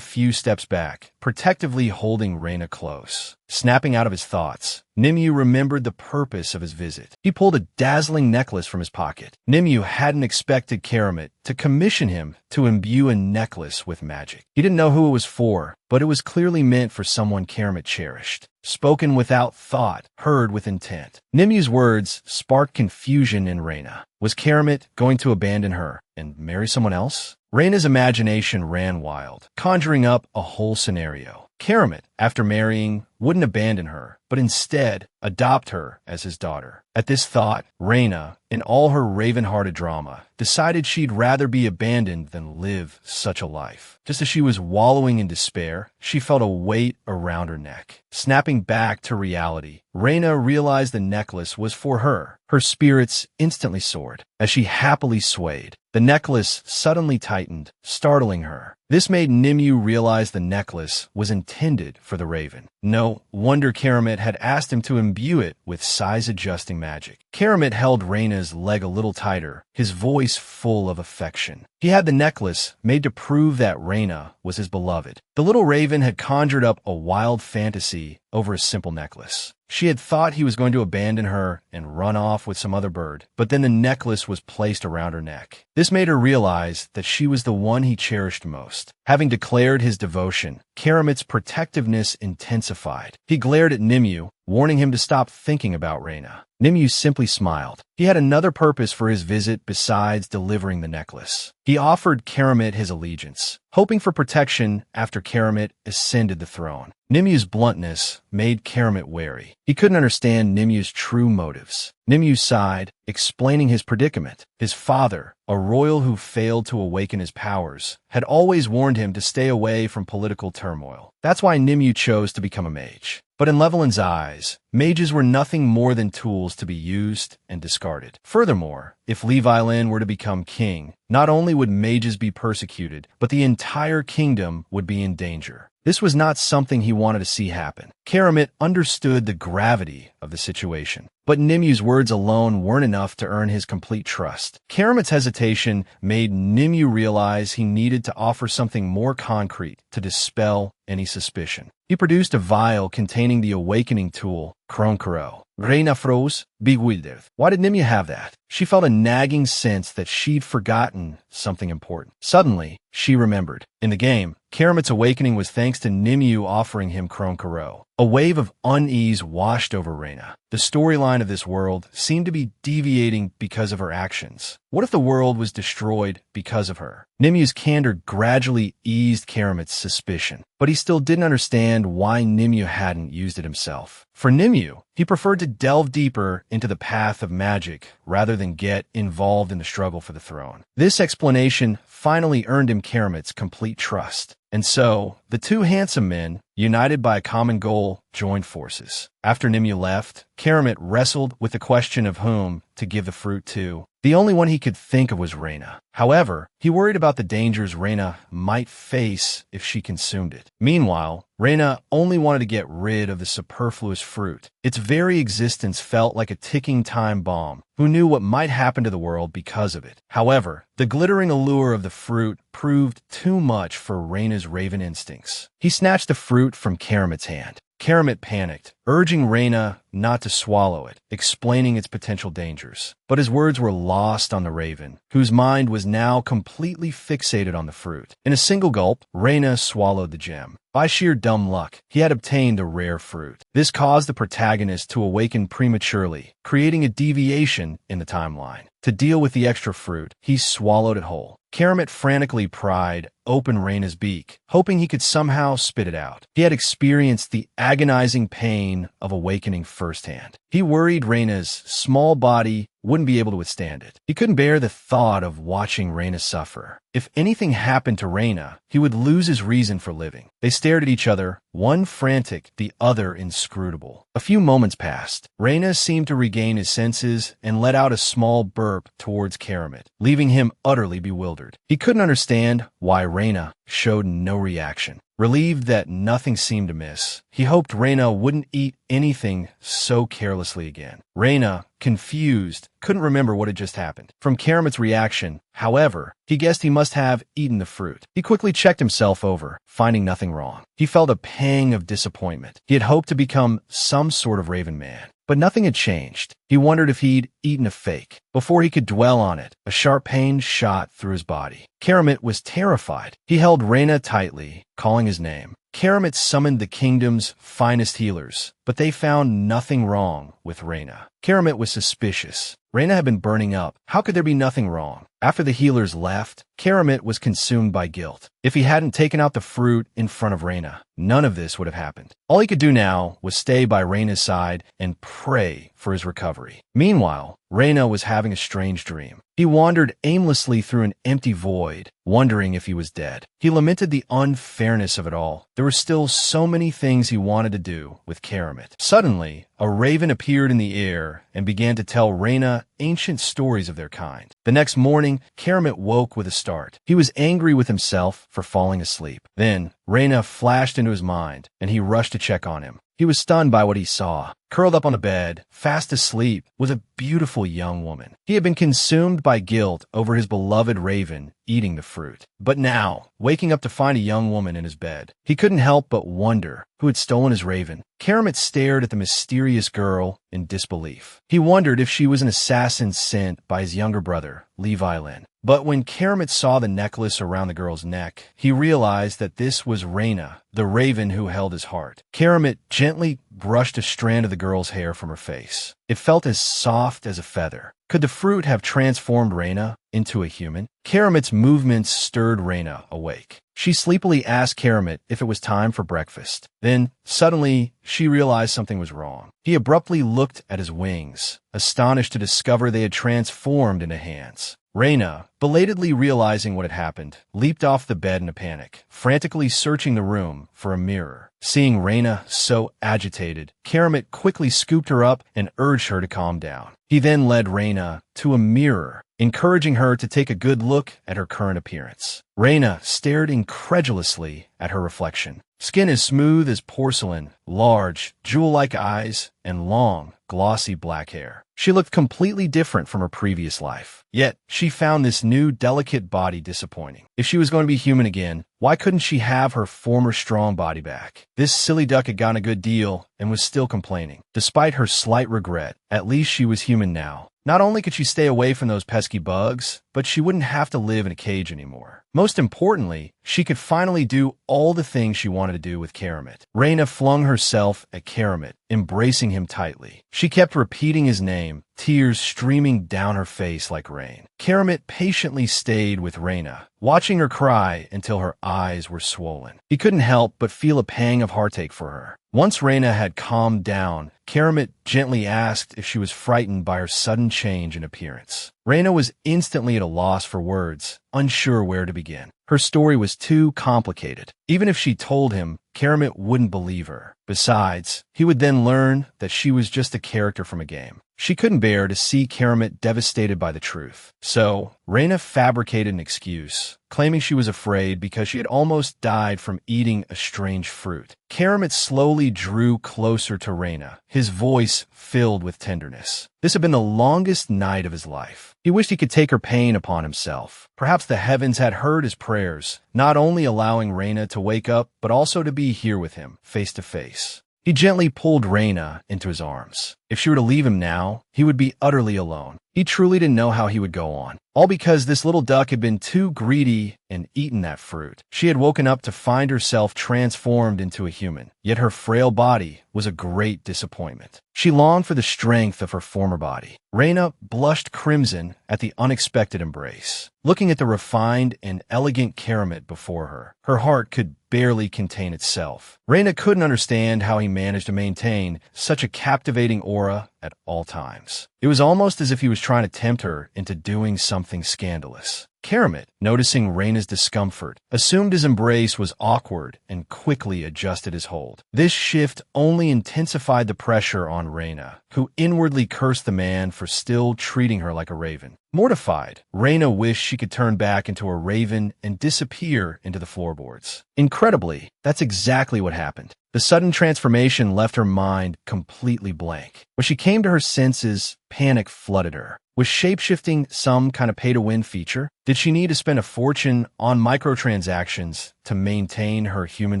few steps back, protectively holding Reyna close. Snapping out of his thoughts, Nimue remembered the purpose of his visit. He pulled a dazzling necklace from his pocket. Nimue hadn't expected Karamat to commission him to imbue a necklace with magic. He didn't know who it was for, but it was clearly meant for someone Karamat cherished. Spoken without thought, heard with intent. Nimue's words sparked confusion in Reyna. Was Karamat going to abandon her and marry someone else? Reyna's imagination ran wild, conjuring up a whole scenario. Karamat, after marrying, wouldn't abandon her, but instead adopt her as his daughter. At this thought, Reyna, in all her raven-hearted drama, decided she'd rather be abandoned than live such a life. Just as she was wallowing in despair, she felt a weight around her neck. Snapping back to reality, Reyna realized the necklace was for her. Her spirits instantly soared. As she happily swayed, the necklace suddenly tightened, startling her. This made Nimue realize the necklace was intended for the raven. No wonder Karamat had asked him to imbue it with size-adjusting magic. Karamat held Reyna's leg a little tighter, his voice full of affection. He had the necklace made to prove that Reyna was his beloved. The little raven had conjured up a wild fantasy over a simple necklace. She had thought he was going to abandon her and run off with some other bird, but then the necklace was placed around her neck. This made her realize that she was the one he cherished most. Having declared his devotion, Karamat's protectiveness intensified. He glared at Nimue, warning him to stop thinking about Reyna. Nimue simply smiled. He had another purpose for his visit besides delivering the necklace. He offered Karamat his allegiance, hoping for protection after Karamat ascended the throne. Nimue's bluntness made Karamat wary. He couldn't understand Nimue's true motives. Nimue sighed, explaining his predicament. His father, a royal who failed to awaken his powers, had always warned him to stay away from political turmoil. That's why Nimue chose to become a mage. But in Levelin's eyes, mages were nothing more than tools to be used and discarded. Furthermore, if Levi Lin were to become king, not only would mages be persecuted, but the entire kingdom would be in danger. This was not something he wanted to see happen. Karamat understood the gravity of the situation, but Nimue's words alone weren't enough to earn his complete trust. Karamat's hesitation made Nimue realize he needed to offer something more concrete to dispel any suspicion. He produced a vial containing the awakening tool, Kronkaro. Reyna froze, bewildered. Why did Nimue have that? She felt a nagging sense that she'd forgotten something important. Suddenly, she remembered. In the game, Karamat's awakening was thanks to Nimue offering him Kronkaro. A wave of unease washed over Reyna. The storyline of this world seemed to be deviating because of her actions. What if the world was destroyed because of her? Nimue's candor gradually eased Karamat's suspicion, but he still didn't understand why Nimue hadn't used it himself. For Nimue, he preferred to delve deeper into the path of magic rather than get involved in the struggle for the throne. This explanation finally earned him Karamat's complete trust. And so, the two handsome men, united by a common goal, joined forces. After Nimue left, Karamat wrestled with the question of whom to give the fruit to. The only one he could think of was Reyna. However, he worried about the dangers Reyna might face if she consumed it. Meanwhile, Reyna only wanted to get rid of the superfluous fruit. Its very existence felt like a ticking time bomb. Who knew what might happen to the world because of it? However, the glittering allure of the fruit proved too much for Reyna's raven instincts. He snatched the fruit from Karamat's hand. Karamit panicked, urging Reyna not to swallow it, explaining its potential dangers. But his words were lost on the raven, whose mind was now completely fixated on the fruit. In a single gulp, Reyna swallowed the gem. By sheer dumb luck, he had obtained a rare fruit. This caused the protagonist to awaken prematurely, creating a deviation in the timeline. To deal with the extra fruit, he swallowed it whole. Karamit frantically pried open Reyna's beak, hoping he could somehow spit it out. He had experienced the agonizing pain of awakening firsthand. He worried Reyna's small body wouldn't be able to withstand it. He couldn't bear the thought of watching Reyna suffer. If anything happened to Reyna, he would lose his reason for living. They stared at each other, one frantic, the other inscrutable. A few moments passed. Reyna seemed to regain his senses and let out a small burp towards Karamit, leaving him utterly bewildered. He couldn't understand why Reyna showed no reaction. Relieved that nothing seemed amiss, he hoped Reyna wouldn't eat anything so carelessly again. Reyna, confused, couldn't remember what had just happened. From Karamit's reaction, however, he guessed he must have eaten the fruit. He quickly checked himself over, finding nothing wrong. He felt a pang of disappointment. He had hoped to become some sort of raven man, but nothing had changed. He wondered if he'd eaten a fake. Before he could dwell on it, a sharp pain shot through his body. Karamit was terrified. He held Reyna tightly, calling his name. Karamit summoned the kingdom's finest healers, but they found nothing wrong with Reyna. Karamit was suspicious. Reyna had been burning up. How could there be nothing wrong? After the healers left, Karamit was consumed by guilt. If he hadn't taken out the fruit in front of Reyna, none of this would have happened. All he could do now was stay by Reyna's side and pray for his recovery. Meanwhile, Reyna was having a strange dream. He wandered aimlessly through an empty void, wondering if he was dead. He lamented the unfairness of it all. There were still so many things he wanted to do with Karamit. Suddenly, a raven appeared in the air and began to tell Reyna ancient stories of their kind. The next morning, Karamit woke with a start. He was angry with himself for falling asleep. Then, Reyna flashed into his mind, and he rushed to check on him. He was stunned by what he saw. Curled up on the bed, fast asleep, was a beautiful young woman. He had been consumed by guilt over his beloved raven eating the fruit. But now, waking up to find a young woman in his bed, he couldn't help but wonder who had stolen his raven. Karamit stared at the mysterious girl in disbelief. He wondered if she was an assassin sent by his younger brother, Levi Lin. But when Karamit saw the necklace around the girl's neck, he realized that this was Reyna, the raven who held his heart. Karamit gently brushed a strand of the girl's hair from her face. It felt as soft as a feather. Could the fruit have transformed Reyna into a human? Karamit's movements stirred Reyna awake. She sleepily asked Karamit if it was time for breakfast. Then, suddenly, she realized something was wrong. He abruptly looked at his wings, astonished to discover they had transformed into hands. Reyna, belatedly realizing what had happened, leaped off the bed in a panic, frantically searching the room for a mirror. Seeing Reyna so agitated, Karamit quickly scooped her up and urged her to calm down. He then led Reyna to a mirror, encouraging her to take a good look at her current appearance. Reyna stared incredulously at her reflection. Skin as smooth as porcelain, large, jewel-like eyes, and long, glossy black hair. She looked completely different from her previous life. Yet, she found this new, delicate body disappointing. If she was going to be human again, why couldn't she have her former strong body back? This silly duck had gotten a good deal and was still complaining. Despite her slight regret, at least she was human now. Not only could she stay away from those pesky bugs, but she wouldn't have to live in a cage anymore. Most importantly, she could finally do all the things she wanted to do with Karamit. Reyna flung herself at Karamit, embracing him tightly. She kept repeating his name, tears streaming down her face like rain. Karamit patiently stayed with Reyna, watching her cry until her eyes were swollen. He couldn't help but feel a pang of heartache for her. Once Reyna had calmed down, Karamit gently asked if she was frightened by her sudden change in appearance. Reyna was instantly at a loss for words, unsure where to begin. Her story was too complicated. Even if she told him, Karamit wouldn't believe her. Besides, he would then learn that she was just a character from a game. She couldn't bear to see Karamit devastated by the truth. So, Reyna fabricated an excuse, claiming she was afraid because she had almost died from eating a strange fruit. Karamit slowly drew closer to Reyna, his voice filled with tenderness. This had been the longest night of his life. He wished he could take her pain upon himself. Perhaps the heavens had heard his prayers, not only allowing Reyna to wake up, but also to be here with him, face to face. He gently pulled Reyna into his arms. If she were to leave him now, he would be utterly alone. He truly didn't know how he would go on. All because this little duck had been too greedy and eaten that fruit. She had woken up to find herself transformed into a human, yet her frail body was a great disappointment. She longed for the strength of her former body. Reyna blushed crimson at the unexpected embrace. Looking at the refined and elegant Karamit before her, her heart could barely contain itself. Reyna couldn't understand how he managed to maintain such a captivating aura at all times. It was almost as if he was trying to tempt her into doing something scandalous. Karamit, noticing Reyna's discomfort, assumed his embrace was awkward and quickly adjusted his hold. This shift only intensified the pressure on Reyna, who inwardly cursed the man for still treating her like a raven. Mortified, Reyna wished she could turn back into a raven and disappear into the floorboards. Incredibly, that's exactly what happened. The sudden transformation left her mind completely blank. When she came to her senses, panic flooded her. Was shapeshifting some kind of pay-to-win feature? Did she need to spend a fortune on microtransactions to maintain her human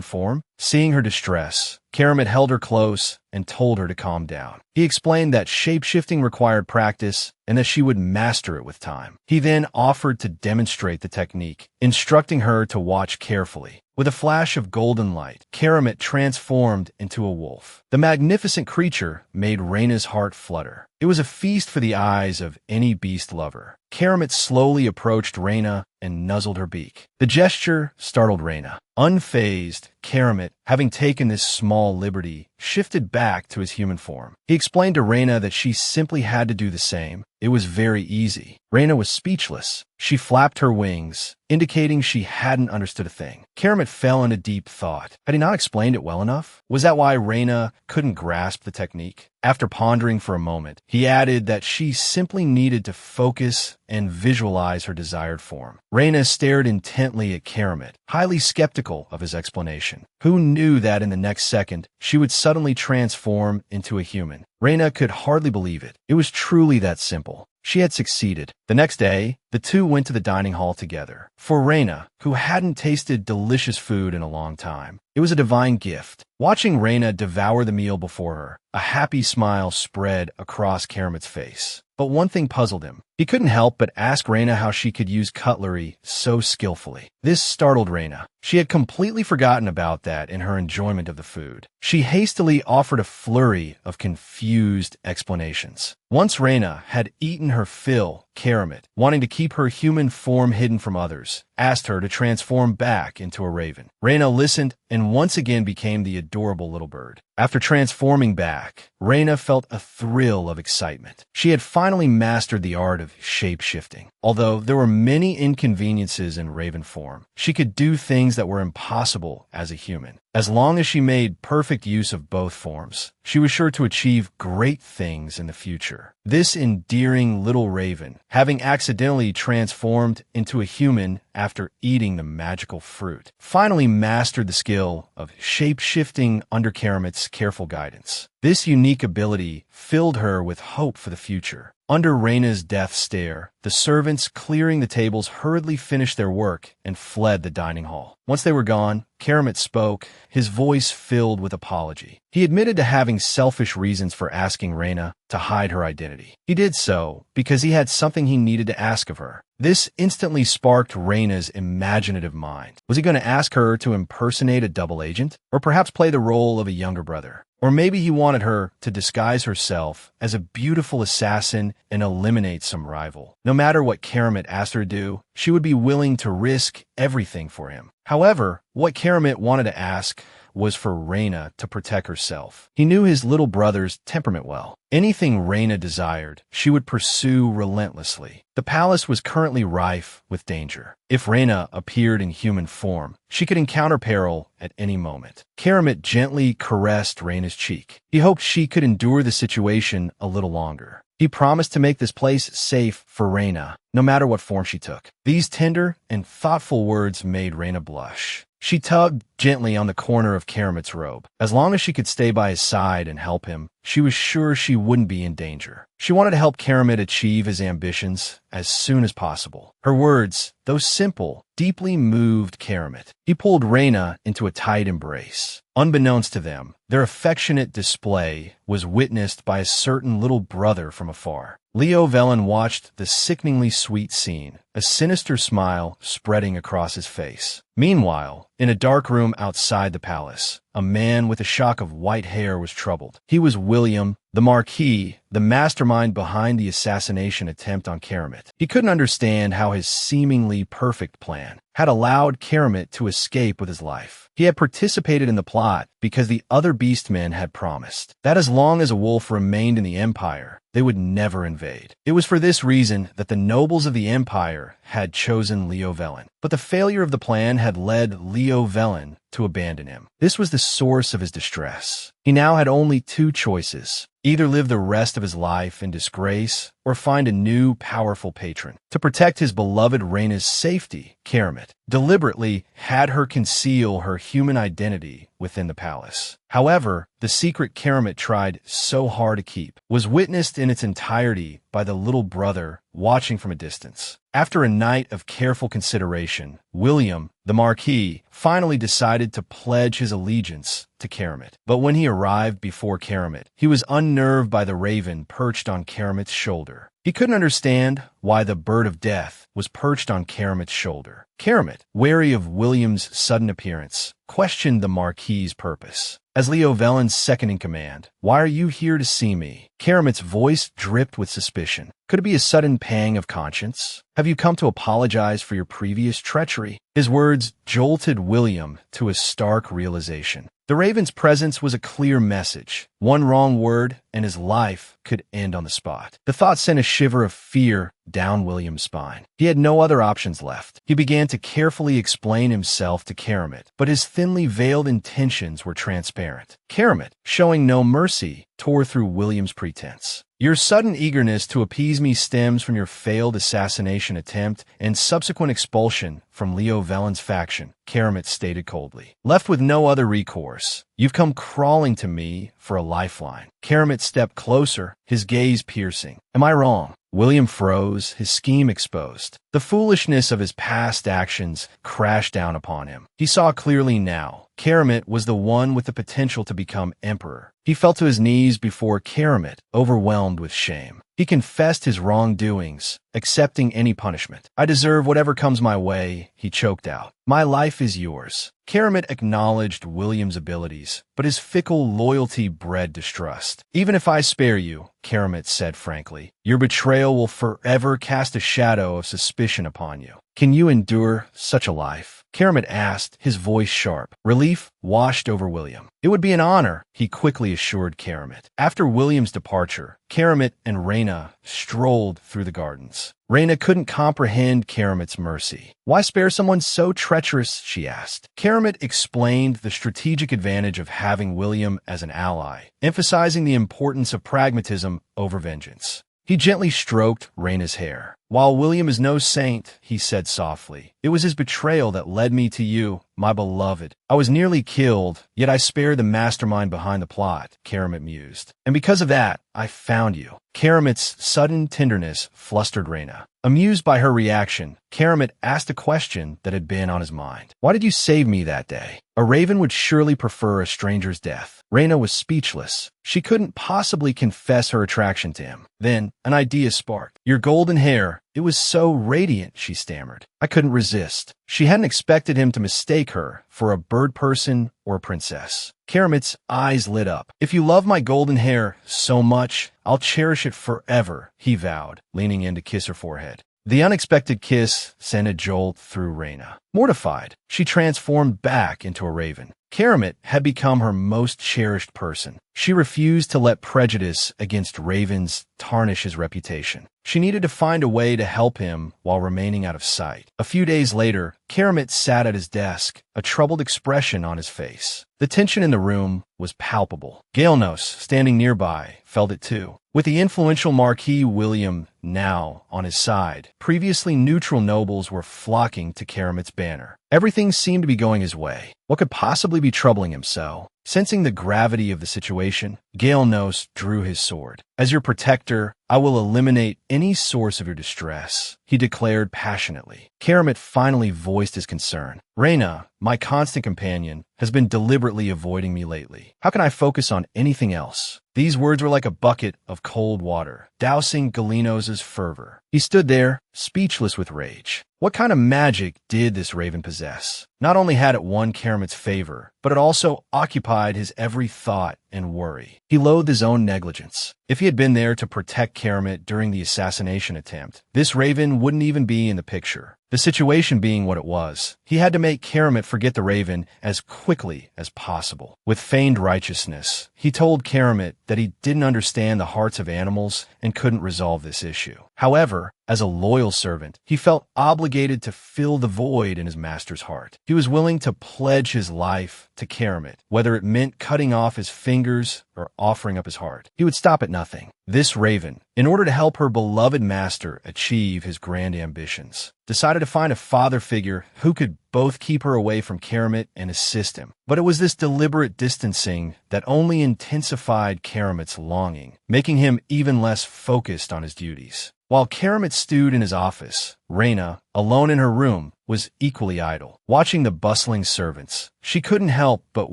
form? Seeing her distress, Karamit held her close and told her to calm down. He explained that shapeshifting required practice and that she would master it with time. He then offered to demonstrate the technique, instructing her to watch carefully. With a flash of golden light, Karamit transformed into a wolf. The magnificent creature made Reyna's heart flutter. It was a feast for the eyes of any beast lover. Karamit slowly approached Reyna and nuzzled her beak. The gesture startled Reyna. Unfazed, Karamit, having taken this small liberty, shifted back to his human form. He explained to Reyna that she simply had to do the same. It was very easy. Reyna was speechless. She flapped her wings, indicating she hadn't understood a thing. Karamit fell into deep thought. Had he not explained it well enough? Was that why Reyna couldn't grasp the technique? After pondering for a moment, he added that she simply needed to focus and visualize her desired form. Reyna stared intently at Karamit, highly skeptical of his explanation. Who knew that in the next second, she would suddenly transform into a human? Reyna could hardly believe it. It was truly that simple. She had succeeded. The next day, the two went to the dining hall together. For Reyna, who hadn't tasted delicious food in a long time, it was a divine gift. Watching Reyna devour the meal before her, a happy smile spread across Karamit's face. But one thing puzzled him. He couldn't help but ask Reyna how she could use cutlery so skillfully. This startled Reyna. She had completely forgotten about that in her enjoyment of the food. She hastily offered a flurry of confused explanations. Once Reyna had eaten her fill, Karamit, wanting to keep her human form hidden from others, asked her to transform back into a raven. Reyna listened and once again became the adorable little bird. After transforming back, Reyna felt a thrill of excitement. She had finally mastered the art of shape-shifting. Although there were many inconveniences in raven form, she could do things that were impossible as a human. As long as she made perfect use of both forms, she was sure to achieve great things in the future. This endearing little raven, having accidentally transformed into a human after eating the magical fruit, finally mastered the skill of shape-shifting under Karamit's careful guidance. This unique ability filled her with hope for the future. Under Reyna's death stare, the servants clearing the tables hurriedly finished their work and fled the dining hall. Once they were gone, Karamit spoke, his voice filled with apology. He admitted to having selfish reasons for asking Reyna to hide her identity. He did so because he had something he needed to ask of her. This instantly sparked Reyna's imaginative mind. Was he going to ask her to impersonate a double agent? Or perhaps play the role of a younger brother? Or maybe he wanted her to disguise herself as a beautiful assassin and eliminate some rival. No matter what Karamit asked her to do, she would be willing to risk everything for him. However, what Karamit wanted to ask was for Reyna to protect herself. He knew his little brother's temperament well. Anything Reyna desired, she would pursue relentlessly. The palace was currently rife with danger. If Reyna appeared in human form, she could encounter peril at any moment. Karamit gently caressed Reyna's cheek. He hoped she could endure the situation a little longer. He promised to make this place safe for Reyna, no matter what form she took. These tender and thoughtful words made Reyna blush. She tugged gently on the corner of Keramit's robe. As long as she could stay by his side and help him, she was sure she wouldn't be in danger. She wanted to help Keramit achieve his ambitions as soon as possible. Her words, though simple, deeply moved Keramit. He pulled Reyna into a tight embrace. Unbeknownst to them, their affectionate display was witnessed by a certain little brother from afar. Leo Velen watched the sickeningly sweet scene, a sinister smile spreading across his face. Meanwhile, in a dark room outside the palace, a man with a shock of white hair was troubled. He was William, the Marquis, the mastermind behind the assassination attempt on Keramit. He couldn't understand how his seemingly perfect plan had allowed Keramit to escape with his life. He had participated in the plot because the other beastmen had promised that as long as a wolf remained in the Empire, they would never invade. It was for this reason that the nobles of the Empire had chosen Leo Velen. But the failure of the plan had led Leo Velen to abandon him. This was the source of his distress. He now had only two choices: either live the rest of his life in disgrace or find a new, powerful patron. To protect his beloved Reyna's safety, Keramit deliberately had her conceal her human identity within the palace. However, the secret Keramit tried so hard to keep was witnessed in its entirety by the little brother watching from a distance. After a night of careful consideration, William, the Marquis, finally decided to pledge his allegiance to Keramit. But when he arrived before Keramit, he was unnerved by the raven perched on Keramit's shoulder. He couldn't understand why the bird of death was perched on Keramit's shoulder. Keramit, wary of William's sudden appearance, questioned the Marquis's purpose. As Leo Velen's second-in-command, "Why are you here to see me?" Keramit's voice dripped with suspicion. Could it be a sudden pang of conscience? Have you come to apologize for your previous treachery? His words jolted William to a stark realization. The raven's presence was a clear message. One wrong word, and his life could end on the spot. The thought sent a shiver of fear down William's spine. He had no other options left. He began to carefully explain himself to Keramit, but his thinly veiled intentions were transparent. Keramit, showing no mercy, tore through William's pretense. "Your sudden eagerness to appease me stems from your failed assassination attempt and subsequent expulsion from Leo Velen's faction," Keramit stated coldly. Left with no other recourse, "You've come crawling to me for a lifeline." Keramit stepped closer, his gaze piercing. "Am I wrong?" William froze, his scheme exposed. The foolishness of his past actions crashed down upon him. He saw clearly now. Keramit was the one with the potential to become emperor. He fell to his knees before Keramit, overwhelmed with shame. He confessed his wrongdoings, accepting any punishment. "I deserve whatever comes my way," he choked out. "My life is yours." Keramit acknowledged William's abilities, but his fickle loyalty bred distrust. "Even if I spare you," Keramit said frankly, "your betrayal will forever cast a shadow of suspicion upon you. Can you endure such a life?" Keramit asked, his voice sharp. Relief washed over William. "It would be an honor," he quickly assured Keramit. After William's departure, Keramit and Reyna strolled through the gardens. Reyna couldn't comprehend Keramit's mercy. "Why spare someone so treacherous?" she asked. Keramit explained the strategic advantage of having William as an ally, emphasizing the importance of pragmatism over vengeance. He gently stroked Reyna's hair. "While William is no saint," he said softly, "it was his betrayal that led me to you, my beloved. I was nearly killed, yet I spared the mastermind behind the plot," Keramit mused. "And because of that, I found you." Keramit's sudden tenderness flustered Reyna. Amused by her reaction, Keramit asked a question that had been on his mind. "Why did you save me that day?" A raven would surely prefer a stranger's death. Reyna was speechless. She couldn't possibly confess her attraction to him. Then, an idea sparked. "Your golden hair, it was so radiant," she stammered. "I couldn't resist." She hadn't expected him to mistake her for a bird person or a princess. Keramit's eyes lit up. "If you love my golden hair so much, I'll cherish it forever," he vowed, leaning in to kiss her forehead. The unexpected kiss sent a jolt through Reyna. Mortified, she transformed back into a raven. Keramit had become her most cherished person. She refused to let prejudice against ravens tarnish his reputation. She needed to find a way to help him while remaining out of sight. A few days later, Keramit sat at his desk, a troubled expression on his face. The tension in the room was palpable. Gaelnos, standing nearby, felt it too. With the influential Marquis William now on his side, previously neutral nobles were flocking to Keramit's banner. Everything seemed to be going his way. What could possibly be troubling him so? Sensing the gravity of the situation, Galenos drew his sword. "As your protector, I will eliminate any source of your distress," he declared passionately. Karamet finally voiced his concern. "Reyna, my constant companion, has been deliberately avoiding me lately. How can I focus on anything else?" These words were like a bucket of cold water, dousing Galenos' fervor. He stood there, speechless with rage. What kind of magic did this raven possess? Not only had it won Karamet's favor, but it also occupied his every thought and worry. He loathed his own negligence. If he had been there to protect Karamet during the assassination attempt, this raven wouldn't even be in the picture. The situation being what it was, he had to make Karamet forget the raven as quickly as possible. With feigned righteousness, he told Karamet that he didn't understand the hearts of animals and couldn't resolve this issue. However, as a loyal servant, he felt obligated to fill the void in his master's heart. He was willing to pledge his life to Karamet, whether it meant cutting off his fingers or offering up his heart. He would stop at nothing. This raven, in order to help her beloved master achieve his grand ambitions, decided to find a father figure who could both keep her away from Karamet and assist him. But it was this deliberate distancing that only intensified Karamet's longing, making him even less focused on his duties. While Karamet stewed in his office, Reyna, alone in her room, was equally idle. Watching the bustling servants, she couldn't help but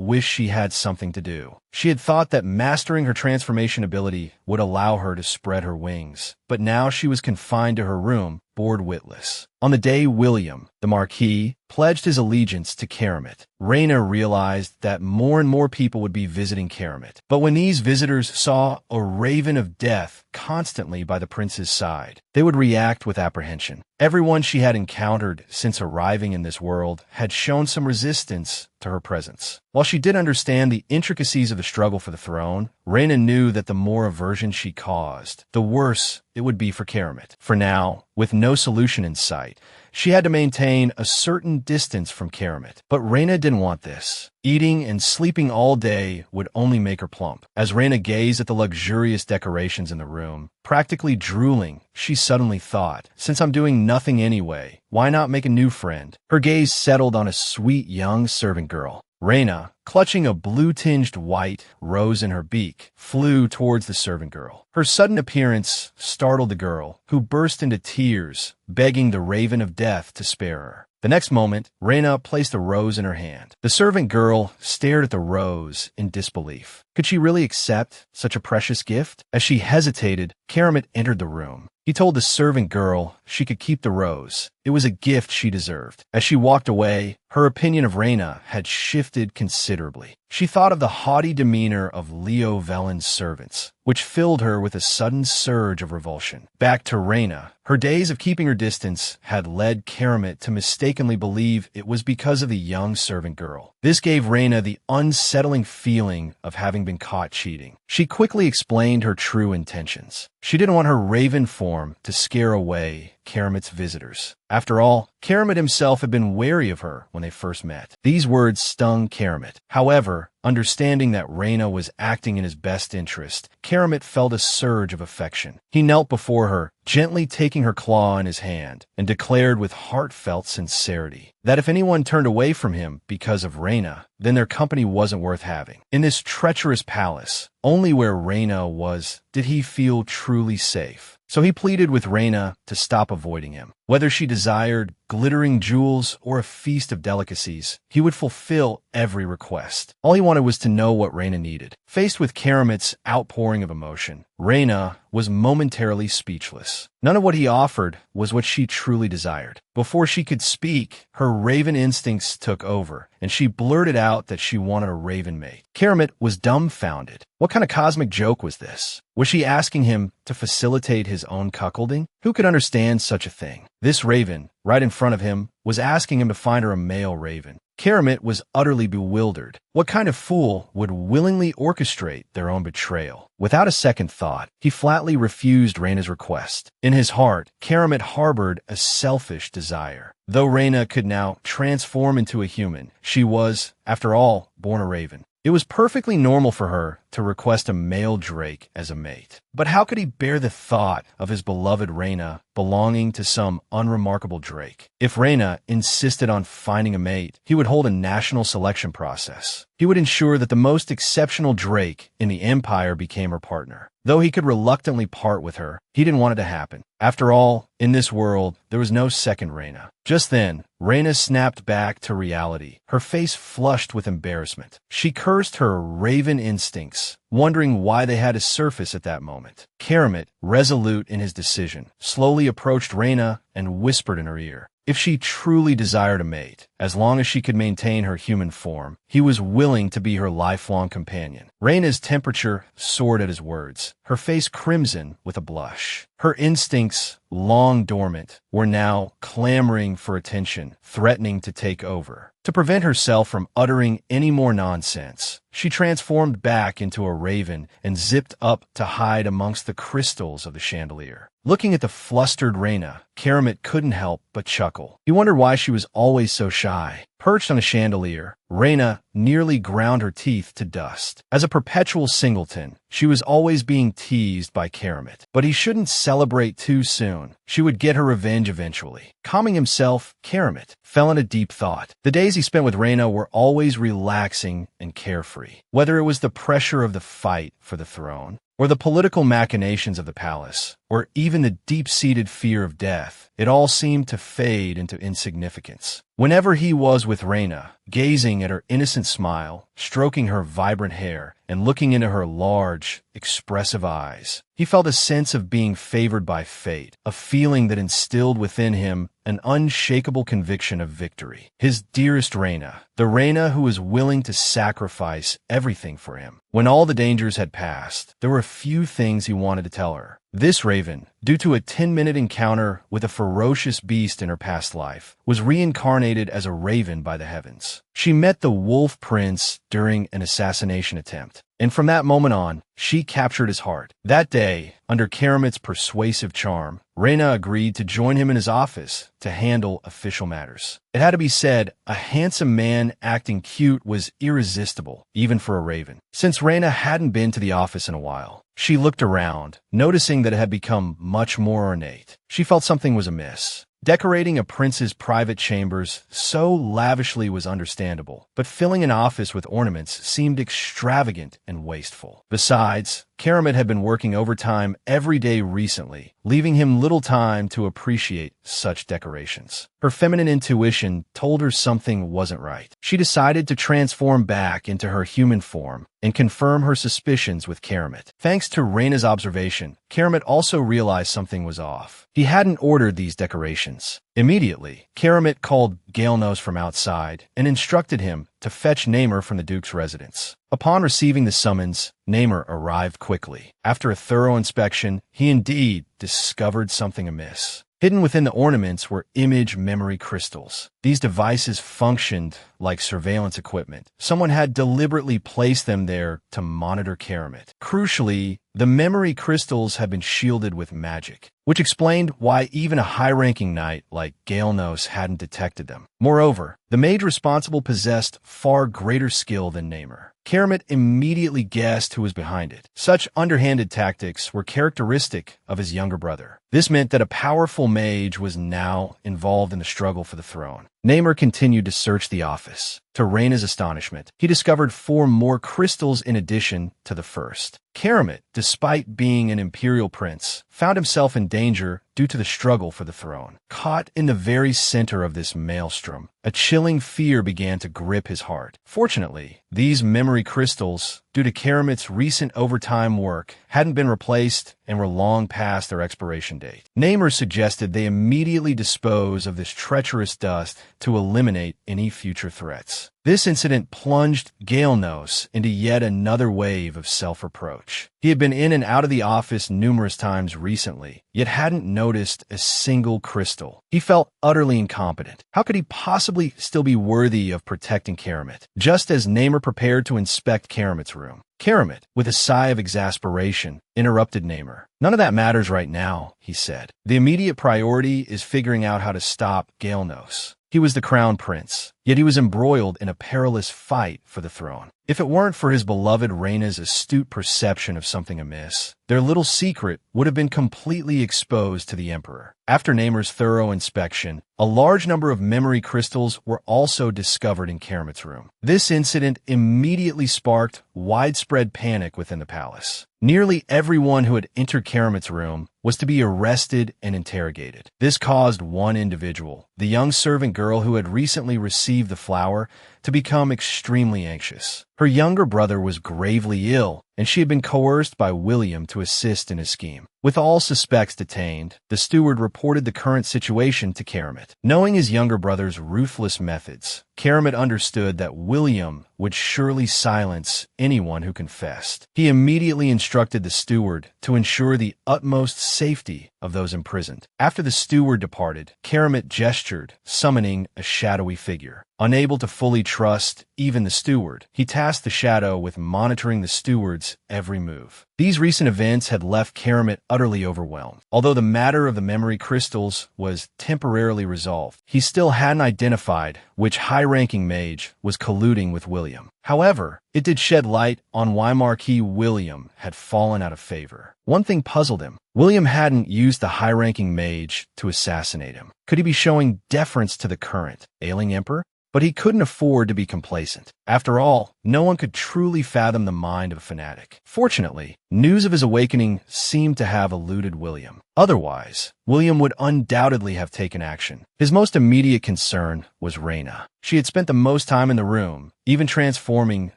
wish she had something to do. She had thought that mastering her transformation ability would allow her to spread her wings, but now she was confined to her room, bored witless. On the day William, the Marquis, pledged his allegiance to Karamet, Reyna realized that more and more people would be visiting Karamet. But when these visitors saw a raven of death constantly by the prince's side, they would react with apprehension. Everyone she had encountered since arriving in this world had shown some resistance to her presence. While she did understand the intricacies of the struggle for the throne, Reyna knew that the more aversion she caused, the worse it would be for Karamet. For now, with no solution in sight, she had to maintain a certain distance from Karamet. But Reyna didn't want this. Eating and sleeping all day would only make her plump. As Reyna gazed at the luxurious decorations in the room, practically drooling, she suddenly thought, since I'm doing nothing anyway, why not make a new friend? Her gaze settled on a sweet young servant girl. Reyna, clutching a blue-tinged white rose in her beak, flew towards the servant girl. Her sudden appearance startled the girl, who burst into tears, begging the Raven of Death to spare her. The next moment, Reyna placed the rose in her hand. The servant girl stared at the rose in disbelief. Could she really accept such a precious gift? As she hesitated, Karamet entered the room. He told the servant girl she could keep the rose. It was a gift she deserved. As she walked away, her opinion of Reyna had shifted considerably. She thought of the haughty demeanor of Leo Velen's servants, which filled her with a sudden surge of revulsion. Back to Reyna, her days of keeping her distance had led Karamet to mistakenly believe it was because of the young servant girl. This gave Reyna the unsettling feeling of having been caught cheating. She quickly explained her true intentions. She didn't want her raven form to scare away Karamet's visitors. After all, Karamet himself had been wary of her when they first met. These words stung Karamet. However, understanding that Reyna was acting in his best interest, Karamet felt a surge of affection. He knelt before her, gently taking her claw in his hand, and declared with heartfelt sincerity that if anyone turned away from him because of Reyna, then their company wasn't worth having. In this treacherous palace, only where Reyna was did he feel truly safe. So he pleaded with Reyna to stop avoiding him. Whether she desired glittering jewels or a feast of delicacies, he would fulfill every request. All he wanted was to know what Reyna needed. Faced with Karamet's outpouring of emotion, Reyna was momentarily speechless. None of what he offered was what she truly desired. Before she could speak, her raven instincts took over, and she blurted out that she wanted a raven mate. Karamet was dumbfounded. What kind of cosmic joke was this? Was she asking him to facilitate his own cuckolding? Who could understand such a thing? This raven, right in front of him, was asking him to find her a male raven. Karamet was utterly bewildered. What kind of fool would willingly orchestrate their own betrayal? Without a second thought, he flatly refused Reyna's request. In his heart, Karamet harbored a selfish desire. Though Reyna could now transform into a human, she was, after all, born a raven. It was perfectly normal for her to request a male drake as a mate. But how could he bear the thought of his beloved Reyna belonging to some unremarkable drake? If Reyna insisted on finding a mate, he would hold a national selection process. He would ensure that the most exceptional drake in the empire became her partner. Though he could reluctantly part with her, he didn't want it to happen. After all, in this world, there was no second Reyna. Just then, Reyna snapped back to reality, her face flushed with embarrassment. She cursed her raven instincts, wondering why they had to surface at that moment. Keramet, resolute in his decision, slowly approached Reyna and whispered in her ear. If she truly desired a mate, as long as she could maintain her human form, he was willing to be her lifelong companion. Reyna's temperature soared at his words, her face crimson with a blush. Her instincts, long dormant, were now clamoring for attention, threatening to take over. To prevent herself from uttering any more nonsense, she transformed back into a raven and zipped up to hide amongst the crystals of the chandelier. Looking at the flustered Reyna, Keramet couldn't help but chuckle. He wondered why she was always so shy. Perched on a chandelier, Reyna nearly ground her teeth to dust. As a perpetual singleton, she was always being teased by Keramet. But he shouldn't celebrate too soon. She would get her revenge eventually. Calming himself, Keramet fell into deep thought. The days he spent with Reyna were always relaxing and carefree. Whether it was the pressure of the fight for the throne, or the political machinations of the palace, or even the deep-seated fear of death, it all seemed to fade into insignificance. Whenever he was with Reyna, gazing at her innocent smile, stroking her vibrant hair, and looking into her large, expressive eyes, he felt a sense of being favored by fate, a feeling that instilled within him an unshakable conviction of victory. His dearest Reyna, the Reyna who was willing to sacrifice everything for him. When all the dangers had passed, there were few things he wanted to tell her. This raven, due to a 10-minute encounter with a ferocious beast in her past life, was reincarnated as a raven by the heavens. She met the Wolf Prince during an assassination attempt, and from that moment on, she captured his heart. That day, under Keramet's persuasive charm, Reyna agreed to join him in his office to handle official matters. It had to be said, a handsome man acting cute was irresistible, even for a raven. Since Reyna hadn't been to the office in a while, she looked around, noticing that it had become much more ornate. She felt something was amiss. Decorating a prince's private chambers so lavishly was understandable, but filling an office with ornaments seemed extravagant and wasteful. Besides, Keramet had been working overtime every day recently, leaving him little time to appreciate such decorations. Her feminine intuition told her something wasn't right. She decided to transform back into her human form and confirm her suspicions with Keramet. Thanks to Reyna's observation, Keramet also realized something was off. He hadn't ordered these decorations. Immediately, Keramet called Galenose from outside and instructed him to fetch Namer from the Duke's residence. Upon receiving the summons, Namer arrived quickly. After a thorough inspection, he indeed discovered something amiss. Hidden within the ornaments were image memory crystals. These devices functioned like surveillance equipment. Someone had deliberately placed them there to monitor Keramet. Crucially, the memory crystals had been shielded with magic, which explained why even a high-ranking knight like Galenose hadn't detected them. Moreover, the mage responsible possessed far greater skill than Namer. Keramet immediately guessed who was behind it. Such underhanded tactics were characteristic of his younger brother. This meant that a powerful mage was now involved in the struggle for the throne. Namer continued to search the office. To Reyna's astonishment, he discovered 4 more crystals in addition to the first. Keramet, despite being an imperial prince, found himself in danger due to the struggle for the throne. Caught in the very center of this maelstrom, a chilling fear began to grip his heart. Fortunately, these memory crystals, due to Keramet's recent overtime work, hadn't been replaced and were long past their expiration date. Namer suggested they immediately dispose of this treacherous dust to eliminate any future threats. This incident plunged Galenose into yet another wave of self-reproach. He had been in and out of the office numerous times recently, yet hadn't noticed a single crystal. He felt utterly incompetent. How could he possibly still be worthy of protecting Keramet? Just as Namer prepared to inspect Keramet's room, Keramet, with a sigh of exasperation, interrupted Namer. "None of that matters right now," he said. "The immediate priority is figuring out how to stop Galenose. He was the crown prince, yet he was embroiled in a perilous fight for the throne. If it weren't for his beloved Rhaena's astute perception of something amiss, their little secret would have been completely exposed to the Emperor. After Namer's thorough inspection, a large number of memory crystals were also discovered in Keramit's room. This incident immediately sparked widespread panic within the palace. Nearly everyone who had entered Keramit's room was to be arrested and interrogated. This caused one individual, the young servant girl who had recently received the flower, to become extremely anxious. Her younger brother was gravely ill, and she had been coerced by William to assist in his scheme. With all suspects detained, the steward reported the current situation to Keramit. Knowing his younger brother's ruthless methods, Keramit understood that William would surely silence anyone who confessed. He immediately instructed the steward to ensure the utmost safety of those imprisoned. After the steward departed, Keramit gestured, summoning a shadowy figure. Unable to fully trust even the steward, he tasked the shadow with monitoring the steward's every move. These recent events had left Keramit utterly overwhelmed. Although the matter of the memory crystals was temporarily resolved, he still hadn't identified which high-ranking mage was colluding with William. However, it did shed light on why Marquis William had fallen out of favor. One thing puzzled him. William hadn't used the high-ranking mage to assassinate him. Could he be showing deference to the current, ailing emperor? But he couldn't afford to be complacent. After all, no one could truly fathom the mind of a fanatic. Fortunately, news of his awakening seemed to have eluded William. Otherwise, William would undoubtedly have taken action. His most immediate concern was Rhaena. She had spent the most time in the room, even transforming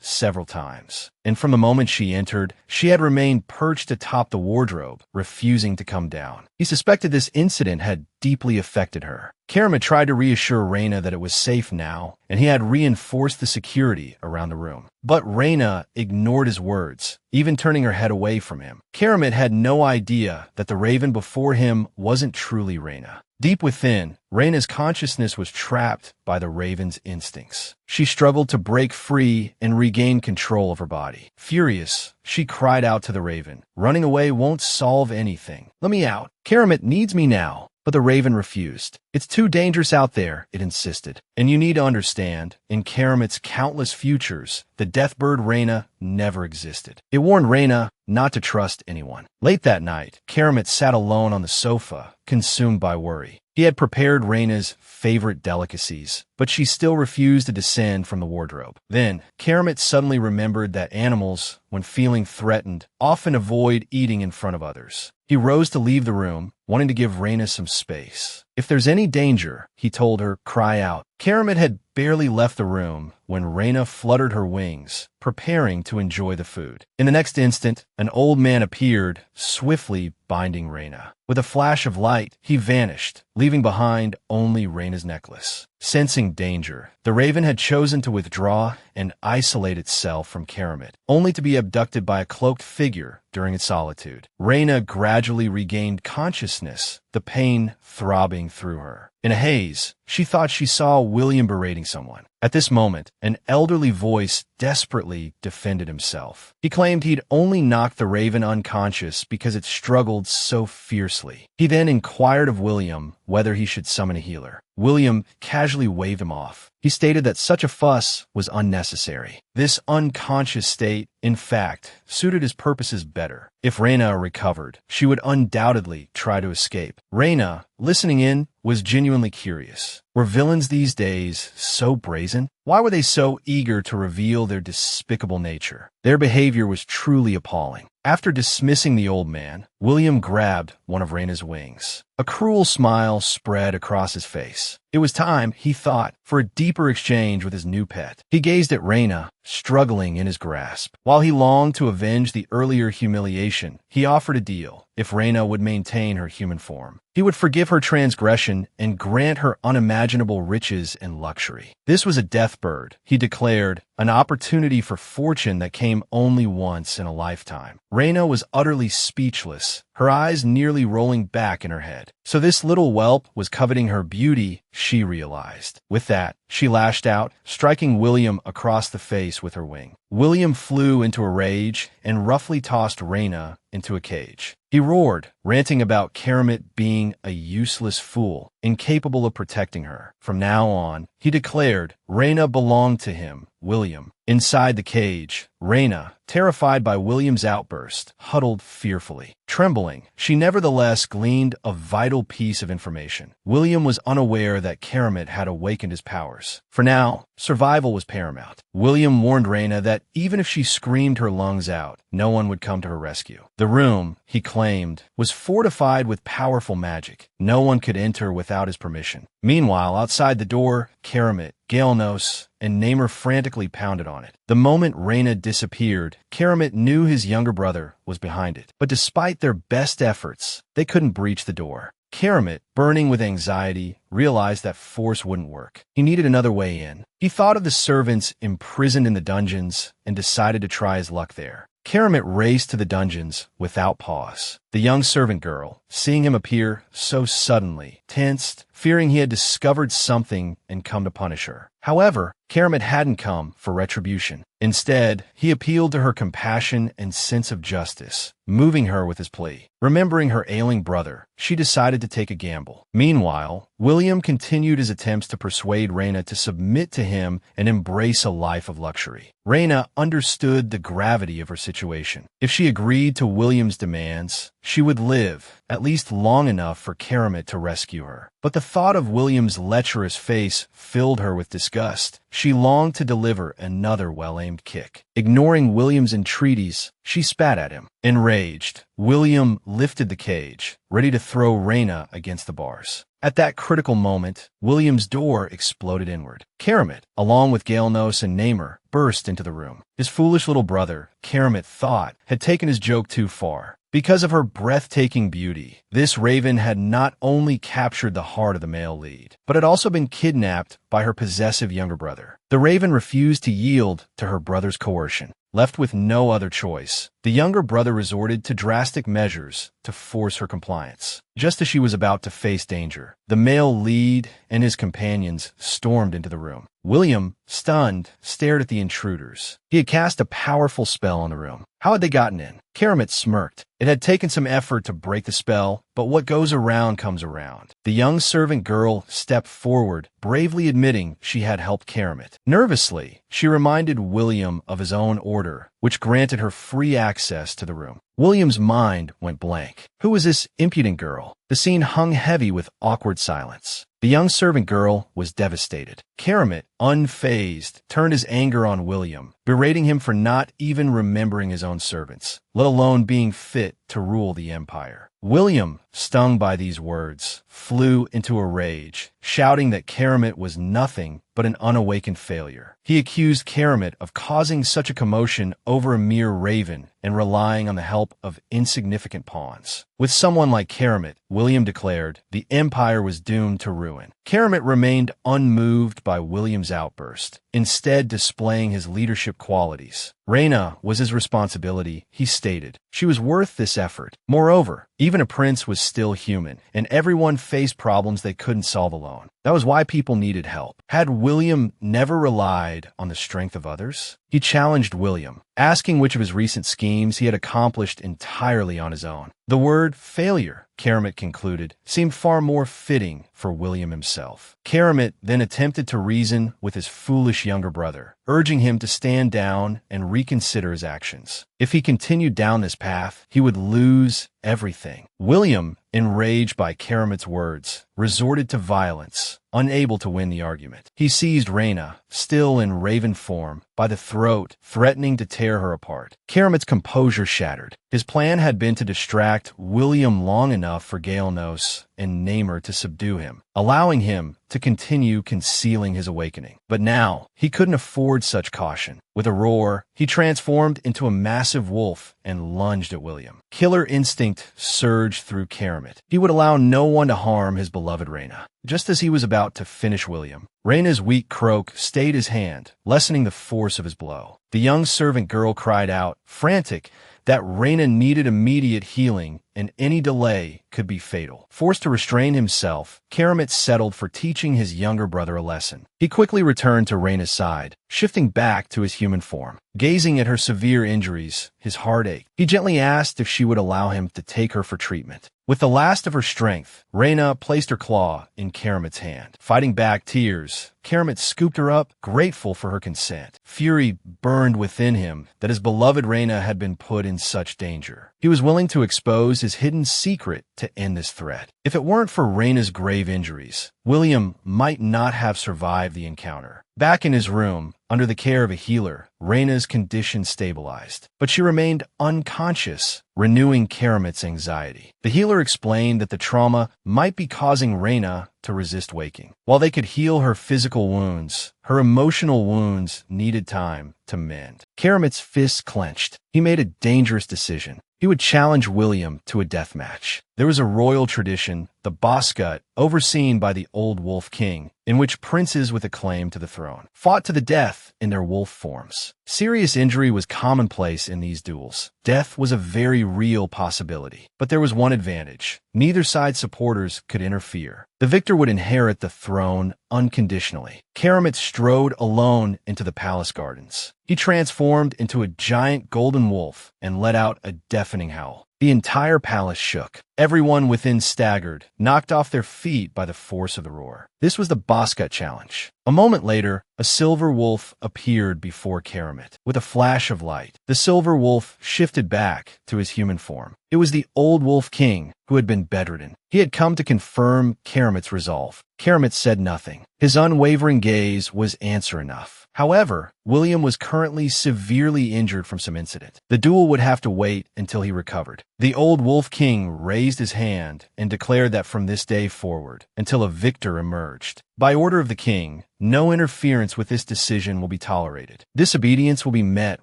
several times. And from the moment she entered, she had remained perched atop the wardrobe, refusing to come down. He suspected this incident had deeply affected her. Keramit tried to reassure Rhaena that it was safe now, and he had reinforced the security around the room. But Rhaena ignored his words, even turning her head away from him. Keramit had no idea that the raven before him wasn't truly Rhaena. Deep within, Rhaena's consciousness was trapped by the raven's instincts. She struggled to break free and regain control of her body. Furious, she cried out to the raven, "Running away won't solve anything. Let me out. Keramit needs me now." But the raven refused. "It's too dangerous out there," it insisted. And you need to understand, in Keramit's countless futures, the deathbird Rhaena never existed. It warned Rhaena not to trust anyone. Late that night, Keramit sat alone on the sofa, consumed by worry. He had prepared Rhaena's favorite delicacies, but she still refused to descend from the wardrobe. Then, Keramit suddenly remembered that animals, when feeling threatened, often avoid eating in front of others. He rose to leave the room, wanting to give Rhaena some space. "If there's any danger," he told her, "cry out." Keramit had barely left the room when Rhaena fluttered her wings, preparing to enjoy the food. In the next instant, an old man appeared, swiftly binding Rhaena. With a flash of light, he vanished, leaving behind only Rhaena's necklace. Sensing danger, the raven had chosen to withdraw and isolate itself from Keramit, only to be abducted by a cloaked figure during its solitude. Rhaena gradually regained consciousness, the pain throbbing through her. In a haze, she thought she saw William berating someone. At this moment, an elderly voice desperately defended himself. He claimed he'd only knocked the raven unconscious because it struggled so fiercely. He then inquired of William whether he should summon a healer. William casually waved him off. He stated that such a fuss was unnecessary. This unconscious state, in fact, suited his purposes better. If Rhaena recovered, she would undoubtedly try to escape. Rhaena, listening in, was genuinely curious. Were villains these days so brazen? Why were they so eager to reveal their despicable nature? Their behavior was truly appalling. After dismissing the old man, William grabbed one of Rhaena's wings. A cruel smile spread across his face. It was time, he thought, for a deeper exchange with his new pet. He gazed at Rhaena, struggling in his grasp. While he longed to avenge the earlier humiliation, he offered a deal. If Rhaena would maintain her human form, he would forgive her transgression and grant her unimaginable riches and luxury. This was a death bird, he declared, an opportunity for fortune that came only once in a lifetime. Rhaena was utterly speechless, her eyes nearly rolling back in her head. So this little whelp was coveting her beauty, she realized. With that, she lashed out, striking William across the face with her wing. William flew into a rage and roughly tossed Rhaena into a cage. He roared, ranting about Keramit being a useless fool, incapable of protecting her. From now on, he declared, Reyna belonged to him, William. Inside the cage, Reyna, terrified by William's outburst, huddled fearfully. Trembling, she nevertheless gleaned a vital piece of information. William was unaware that Karamat had awakened his powers. For now, survival was paramount. William warned Reyna that even if she screamed her lungs out, no one would come to her rescue. The room, he claimed, was fortified with powerful magic. No one could enter without his permission. Meanwhile, outside the door, Karamat, Gaelnos, and Namer frantically pounded on it. The moment Reyna disappeared, Karamat knew his younger brother was behind it. But despite their best efforts, they couldn't breach the door. Karamat, burning with anxiety, realized that force wouldn't work. He needed another way in. He thought of the servants imprisoned in the dungeons and decided to try his luck there. Karamat raced to the dungeons without pause. The young servant girl, seeing him appear so suddenly, tensed, fearing he had discovered something and come to punish her. However, Karamat hadn't come for retribution. Instead, he appealed to her compassion and sense of justice, moving her with his plea. Remembering her ailing brother, she decided to take a gamble. Meanwhile, William continued his attempts to persuade Reyna to submit to him and embrace a life of luxury. Reyna understood the gravity of her situation. If she agreed to William's demands, she would live, at least long enough for Karamat to rescue her. But the thought of William's lecherous face filled her with disgust. She longed to deliver another well-aimed kick. Ignoring William's entreaties, she spat at him. Enraged, William lifted the cage, ready to throw Reyna against the bars. At that critical moment, William's door exploded inward. Karamat, along with Gaelnos and Namer, burst into the room. His foolish little brother, Karamat thought, had taken his joke too far. Because of her breathtaking beauty, this raven had not only captured the heart of the male lead, but had also been kidnapped by her possessive younger brother. The raven refused to yield to her brother's coercion. Left with no other choice, the younger brother resorted to drastic measures to force her compliance. Just as she was about to face danger, the male lead and his companions stormed into the room. William, stunned, stared at the intruders. He had cast a powerful spell on the room. How had they gotten in? Karamat smirked. It had taken some effort to break the spell, but what goes around comes around. The young servant girl stepped forward, bravely admitting she had helped Karamat. Nervously, she reminded William of his own order, which granted her free access to the room. William's mind went blank. Who was this impudent girl? The scene hung heavy with awkward silence. The young servant girl was devastated. Karamat, unfazed, turned his anger on William, berating him for not even remembering his own servants, let alone being fit to rule the empire. William, stung by these words, flew into a rage, shouting that Karamat was nothing but an unawakened failure. He accused Karamat of causing such a commotion over a mere raven and relying on the help of insignificant pawns. With someone like Karamat, William declared, the empire was doomed to ruin. Karamat remained unmoved by William's outburst, instead displaying his leadership qualities. Reyna was his responsibility, he stated. She was worth this effort. Moreover, even a prince was still human, and everyone faced problems they couldn't solve alone. That was why people needed help. Had William never relied on the strength of others? He challenged William, asking which of his recent schemes he had accomplished entirely on his own. The word failure, Karamat concluded, seemed far more fitting for William himself. Karamat then attempted to reason with his foolish younger brother, urging him to stand down and reconsider his actions. If he continued down this path, he would lose everything. William, enraged by Karamat's words, resorted to violence, unable to win the argument. He seized Reyna, still in raven form, by the throat, threatening to tear her apart. Karamat's composure shattered. His plan had been to distract William long enough for Gaelnos and Namer to subdue him, allowing him to continue concealing his awakening. But now, he couldn't afford such caution. With a roar, he transformed into a massive wolf and lunged at William. Killer instinct surged through Karamat. He would allow no one to harm his beloved Reyna. Just as he was about to finish William, Reyna's weak croak stayed his hand, lessening the force of his blow. The young servant girl cried out, frantic, that Reyna needed immediate healing and any delay could be fatal. Forced to restrain himself, Karamat settled for teaching his younger brother a lesson. He quickly returned to Reyna's side, shifting back to his human form. Gazing at her severe injuries, his heart ached. He gently asked if she would allow him to take her for treatment. With the last of her strength, Reyna placed her claw in Karamat's hand. Fighting back tears, Karamat scooped her up, grateful for her consent. Fury burned within him that his beloved Reyna had been put in such danger. He was willing to expose his hidden secret to end this threat. If it weren't for Reyna's grave injuries, William might not have survived the encounter. Back in his room, under the care of a healer, Reyna's condition stabilized, but she remained unconscious, renewing Karamat's anxiety. The healer explained that the trauma might be causing Reyna to resist waking. While they could heal her physical wounds, her emotional wounds needed time to mend. Karamat's fists clenched. He made a dangerous decision. He would challenge William to a death match. There was a royal tradition, the Boscut, overseen by the Old Wolf King, in which princes with a claim to the throne fought to the death in their wolf forms. Serious injury was commonplace in these duels. Death was a very real possibility. But there was one advantage. Neither side's supporters could interfere. The victor would inherit the throne unconditionally. Karamat strode alone into the palace gardens. He transformed into a giant golden wolf and let out a deafening howl. The entire palace shook. Everyone within staggered, knocked off their feet by the force of the roar. This was the Boscut challenge. A moment later, a silver wolf appeared before Karamat. With a flash of light, the silver wolf shifted back to his human form. It was the Old Wolf King who had been bedridden. He had come to confirm Karamat's resolve. Karamat said nothing. His unwavering gaze was answer enough. However, William was currently severely injured from some incident. The duel would have to wait until he recovered. The Old Wolf King raised his hand and declared that from this day forward, until a victor emerged, by order of the king, no interference with this decision will be tolerated. Disobedience will be met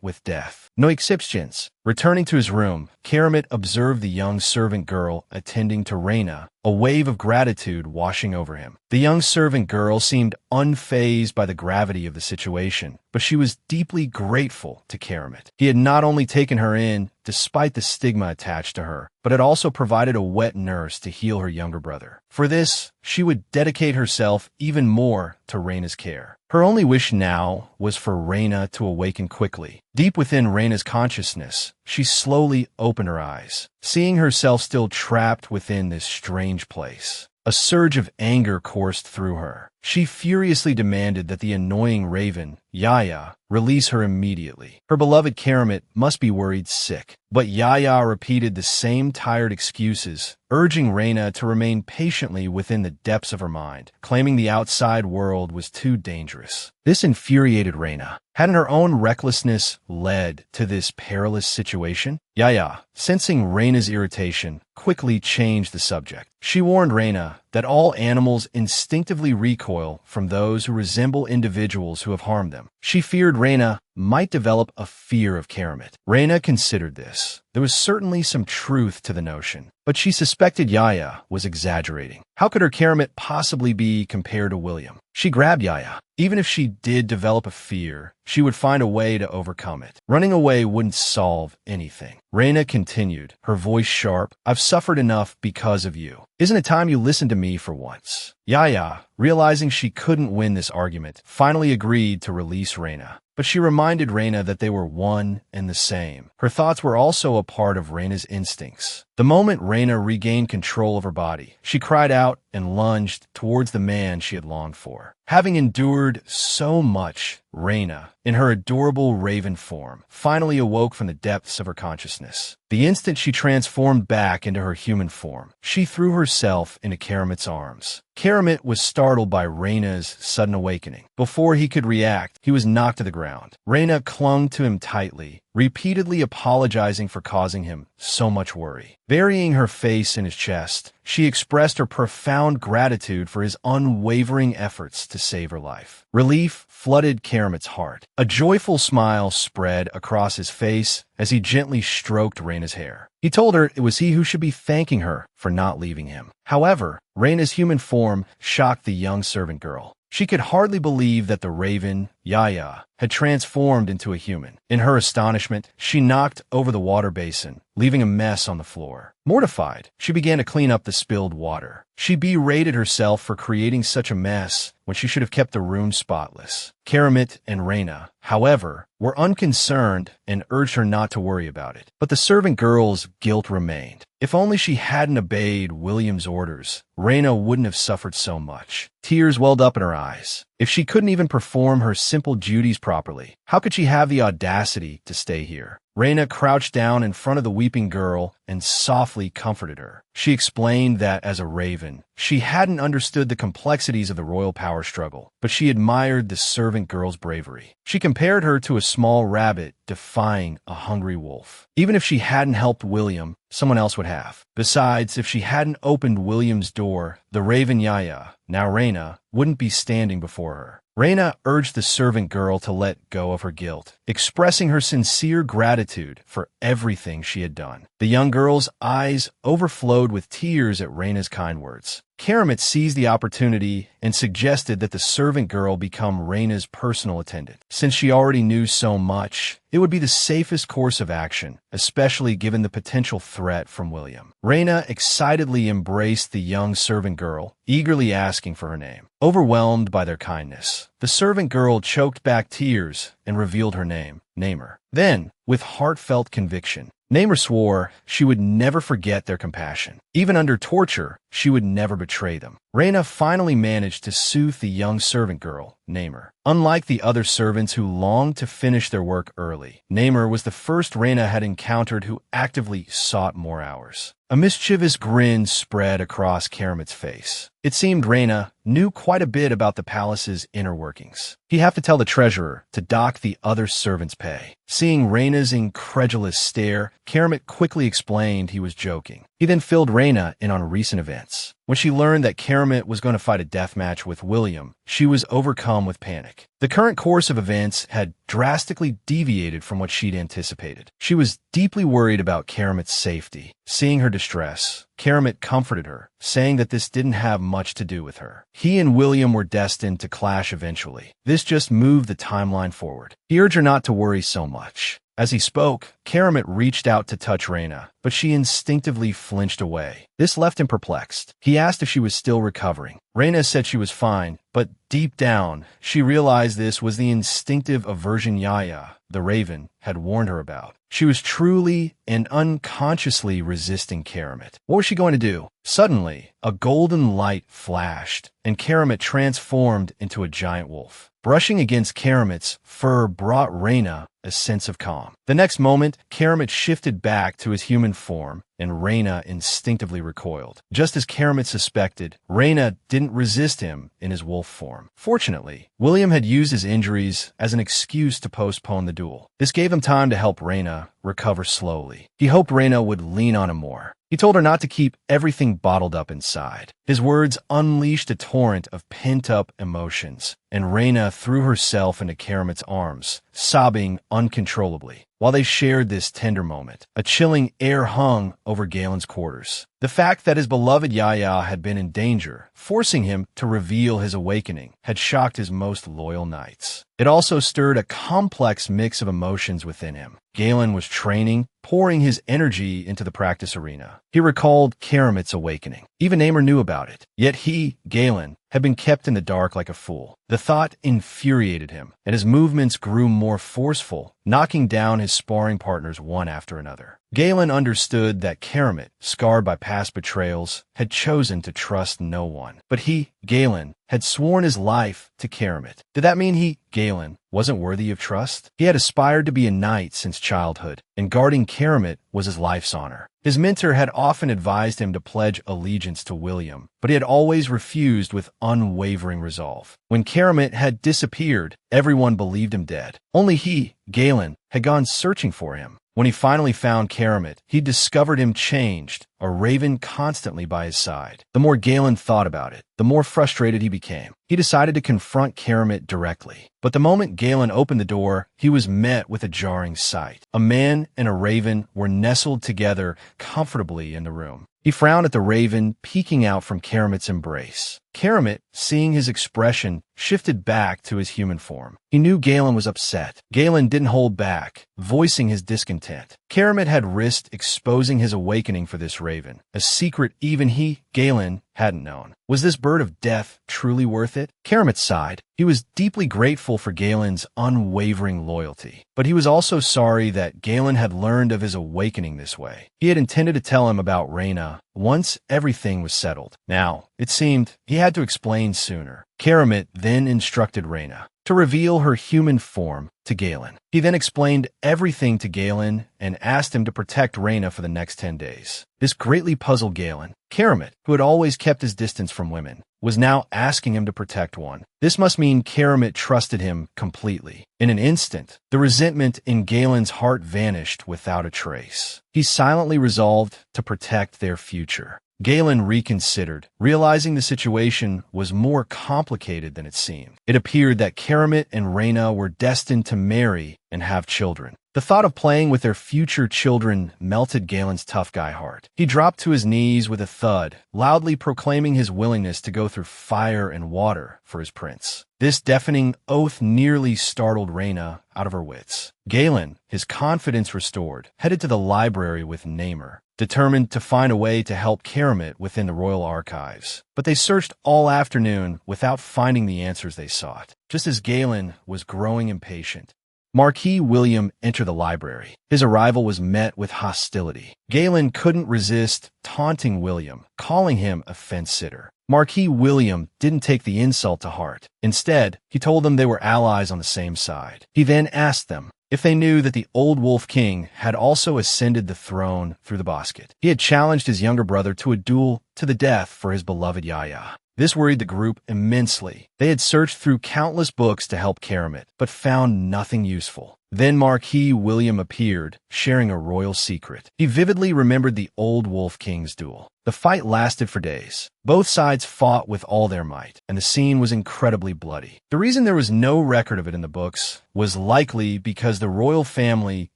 with death. No exceptions. Returning to his room, Karamat observed the young servant girl attending to Reyna, a wave of gratitude washing over him. The young servant girl seemed unfazed by the gravity of the situation, but she was deeply grateful to Karamat. He had not only taken her in, despite the stigma attached to her, but had also provided a wet nurse to heal her younger brother. For this, she would dedicate herself even more to Reyna's care. Her only wish now was for Reyna to awaken quickly. Deep within Reyna's consciousness, she slowly opened her eyes, seeing herself still trapped within this strange place. A surge of anger coursed through her. She furiously demanded that the annoying raven, Yaya, release her immediately. Her beloved Karamat must be worried sick. But Yaya repeated the same tired excuses, urging Reyna to remain patiently within the depths of her mind, claiming the outside world was too dangerous. This infuriated Reyna. Hadn't her own recklessness led to this perilous situation? Yaya, sensing Reyna's irritation, quickly changed the subject. She warned Reyna that all animals instinctively recoil from those who resemble individuals who have harmed them. She feared Reyna might develop a fear of Karamat. Reyna considered this. There was certainly some truth to the notion, but she suspected Yaya was exaggerating. How could her Karamat possibly be compared to William? She grabbed Yaya. Even if she did develop a fear, she would find a way to overcome it. Running away wouldn't solve anything. Reyna continued, her voice sharp. I've suffered enough because of you. Isn't it time you listened to me for once? Yaya, realizing she couldn't win this argument, finally agreed to release Reyna. But she reminded Reyna that they were one and the same. Her thoughts were also a part of Reyna's instincts. The moment Reyna regained control of her body, she cried out and lunged towards the man she had longed for. Having endured so much, Reyna, in her adorable raven form, finally awoke from the depths of her consciousness. The instant she transformed back into her human form, she threw herself into Karamat's arms. Karamat was startled by Reyna's sudden awakening. Before he could react, he was knocked to the ground. Reyna clung to him tightly, repeatedly apologizing for causing him so much worry. Burying her face in his chest, she expressed her profound gratitude for his unwavering efforts to save her life. Relief flooded Karamat's heart. A joyful smile spread across his face as he gently stroked Reyna's hair. He told her it was he who should be thanking her for not leaving him. However, Reyna's human form shocked the young servant girl. She could hardly believe that the raven, Yaya, had transformed into a human. In her astonishment, she knocked over the water basin, leaving a mess on the floor. Mortified, she began to clean up the spilled water. She berated herself for creating such a mess when she should have kept the room spotless. Karamit and Reyna, however, were unconcerned and urged her not to worry about it. But the servant girl's guilt remained. If only she hadn't obeyed William's orders, Reyna wouldn't have suffered so much. Tears welled up in her eyes. If she couldn't even perform her simple duties properly, how could she have the audacity to stay here? Reyna crouched down in front of the weeping girl and softly comforted her. She explained that as a raven, she hadn't understood the complexities of the royal power struggle, but she admired the servant girl's bravery. She compared her to a small rabbit defying a hungry wolf. Even if she hadn't helped William, someone else would have. Besides, if she hadn't opened William's door, the raven Yaya, now Reyna, wouldn't be standing before her. Reyna urged the servant girl to let go of her guilt, expressing her sincere gratitude for everything she had done. The young girl's eyes overflowed with tears at Reyna's kind words. Karamit seized the opportunity and suggested that the servant girl become Reyna's personal attendant. Since she already knew so much, it would be the safest course of action, especially given the potential threat from William. Reyna excitedly embraced the young servant girl, eagerly asking for her name. Overwhelmed by their kindness, the servant girl choked back tears and revealed her name, Namer. Then, with heartfelt conviction, Namer swore she would never forget their compassion. Even under torture, she would never betray them. Reyna finally managed to soothe the young servant girl, Namer. Unlike the other servants who longed to finish their work early, Namer was the first Reyna had encountered who actively sought more hours. A mischievous grin spread across Karamit's face. It seemed Reyna knew quite a bit about the palace's inner workings. He'd have to tell the treasurer to dock the other servants' pay. Seeing Reyna's incredulous stare, Karamit quickly explained he was joking. He then filled Reyna in on recent events. When she learned that Karamit was going to fight a death match with William, she was overcome with panic. The current course of events had drastically deviated from what she'd anticipated. She was deeply worried about Karamit's safety. Seeing her distress, Karamit comforted her, saying that this didn't have much to do with her. He and William were destined to clash eventually. This just moved the timeline forward. He urged her not to worry so much. As he spoke, Karamit reached out to touch Reyna, but she instinctively flinched away. This left him perplexed. He asked if she was still recovering. Reyna said she was fine, but deep down, she realized this was the instinctive aversion Yaya, the raven, had warned her about. She was truly and unconsciously resisting Karamit. What was she going to do? Suddenly, a golden light flashed, and Karamit transformed into a giant wolf. Brushing against Karamit's fur brought Reyna a sense of calm. The next moment, Karamit shifted back to his human form, and Reyna instinctively recoiled. Just as Karamit suspected, Reyna didn't resist him in his wolf form. Fortunately, William had used his injuries as an excuse to postpone the duel. This gave him time to help Reyna recover slowly. He hoped Reyna would lean on him more. He told her not to keep everything bottled up inside. His words unleashed a torrent of pent-up emotions, and Reyna threw herself into Karamit's arms, sobbing uncontrollably. While they shared this tender moment, a chilling air hung over Galen's quarters. The fact that his beloved Yaya had been in danger, forcing him to reveal his awakening, had shocked his most loyal knights. It also stirred a complex mix of emotions within him. Galen was training, pouring his energy into the practice arena. He recalled Karamit's awakening. Even Namer knew about it. Yet he, Galen, had been kept in the dark like a fool. The thought infuriated him, and his movements grew more forceful, knocking down his sparring partners one after another. Galen understood that Karamit, scarred by past betrayals, had chosen to trust no one. But he, Galen, had sworn his life to Karamit. Did that mean he, Galen, wasn't worthy of trust? He had aspired to be a knight since childhood, and guarding Karamit was his life's honor. His mentor had often advised him to pledge allegiance to William, but he had always refused with unwavering resolve. When Karamit had disappeared, everyone believed him dead. Only he, Galen, had gone searching for him. When he finally found Karamit, he discovered him changed, a raven constantly by his side. The more Galen thought about it, the more frustrated he became. He decided to confront Karamit directly. But the moment Galen opened the door, he was met with a jarring sight. A man and a raven were nestled together comfortably in the room. He frowned at the raven peeking out from Keramit's embrace. Keramit, seeing his expression, shifted back to his human form. He knew Galen was upset. Galen didn't hold back, voicing his discontent. Keramit had risked exposing his awakening for this raven, a secret even he, Galen, hadn't known. Was this bird of death truly worth it? Keramit sighed. He was deeply grateful for Galen's unwavering loyalty, but he was also sorry that Galen had learned of his awakening this way. He had intended to tell him about Reyna once everything was settled. Now, it seemed, he had to explain sooner. Keramit then instructed Reyna to reveal her human form to Galen. He then explained everything to Galen and asked him to protect Reyna for the next 10 days. This greatly puzzled Galen. Keramit, who had always kept his distance from women, was now asking him to protect one. This must mean Keramit trusted him completely. In an instant, the resentment in Galen's heart vanished without a trace. He silently resolved to protect their future. Galen reconsidered, realizing the situation was more complicated than it seemed. It appeared that Keramit and Reyna were destined to marry and have children. The thought of playing with their future children melted Galen's tough guy heart. He dropped to his knees with a thud, loudly proclaiming his willingness to go through fire and water for his prince. This deafening oath nearly startled Reyna out of her wits. Galen, his confidence restored, headed to the library with Namer, determined to find a way to help Keramit within the royal archives. But they searched all afternoon without finding the answers they sought. Just as Galen was growing impatient, Marquis William entered the library. His arrival was met with hostility. Galen couldn't resist taunting William, calling him a fence-sitter. Marquis William didn't take the insult to heart. Instead, he told them they were allies on the same side. He then asked them if they knew that the old Wolf King had also ascended the throne through the basket. He had challenged his younger brother to a duel to the death for his beloved Yaya. This worried the group immensely. They had searched through countless books to help Keramit, but found nothing useful. Then Marquis William appeared, sharing a royal secret. He vividly remembered the old Wolf King's duel. The fight lasted for days. Both sides fought with all their might, and the scene was incredibly bloody. The reason there was no record of it in the books was likely because the royal family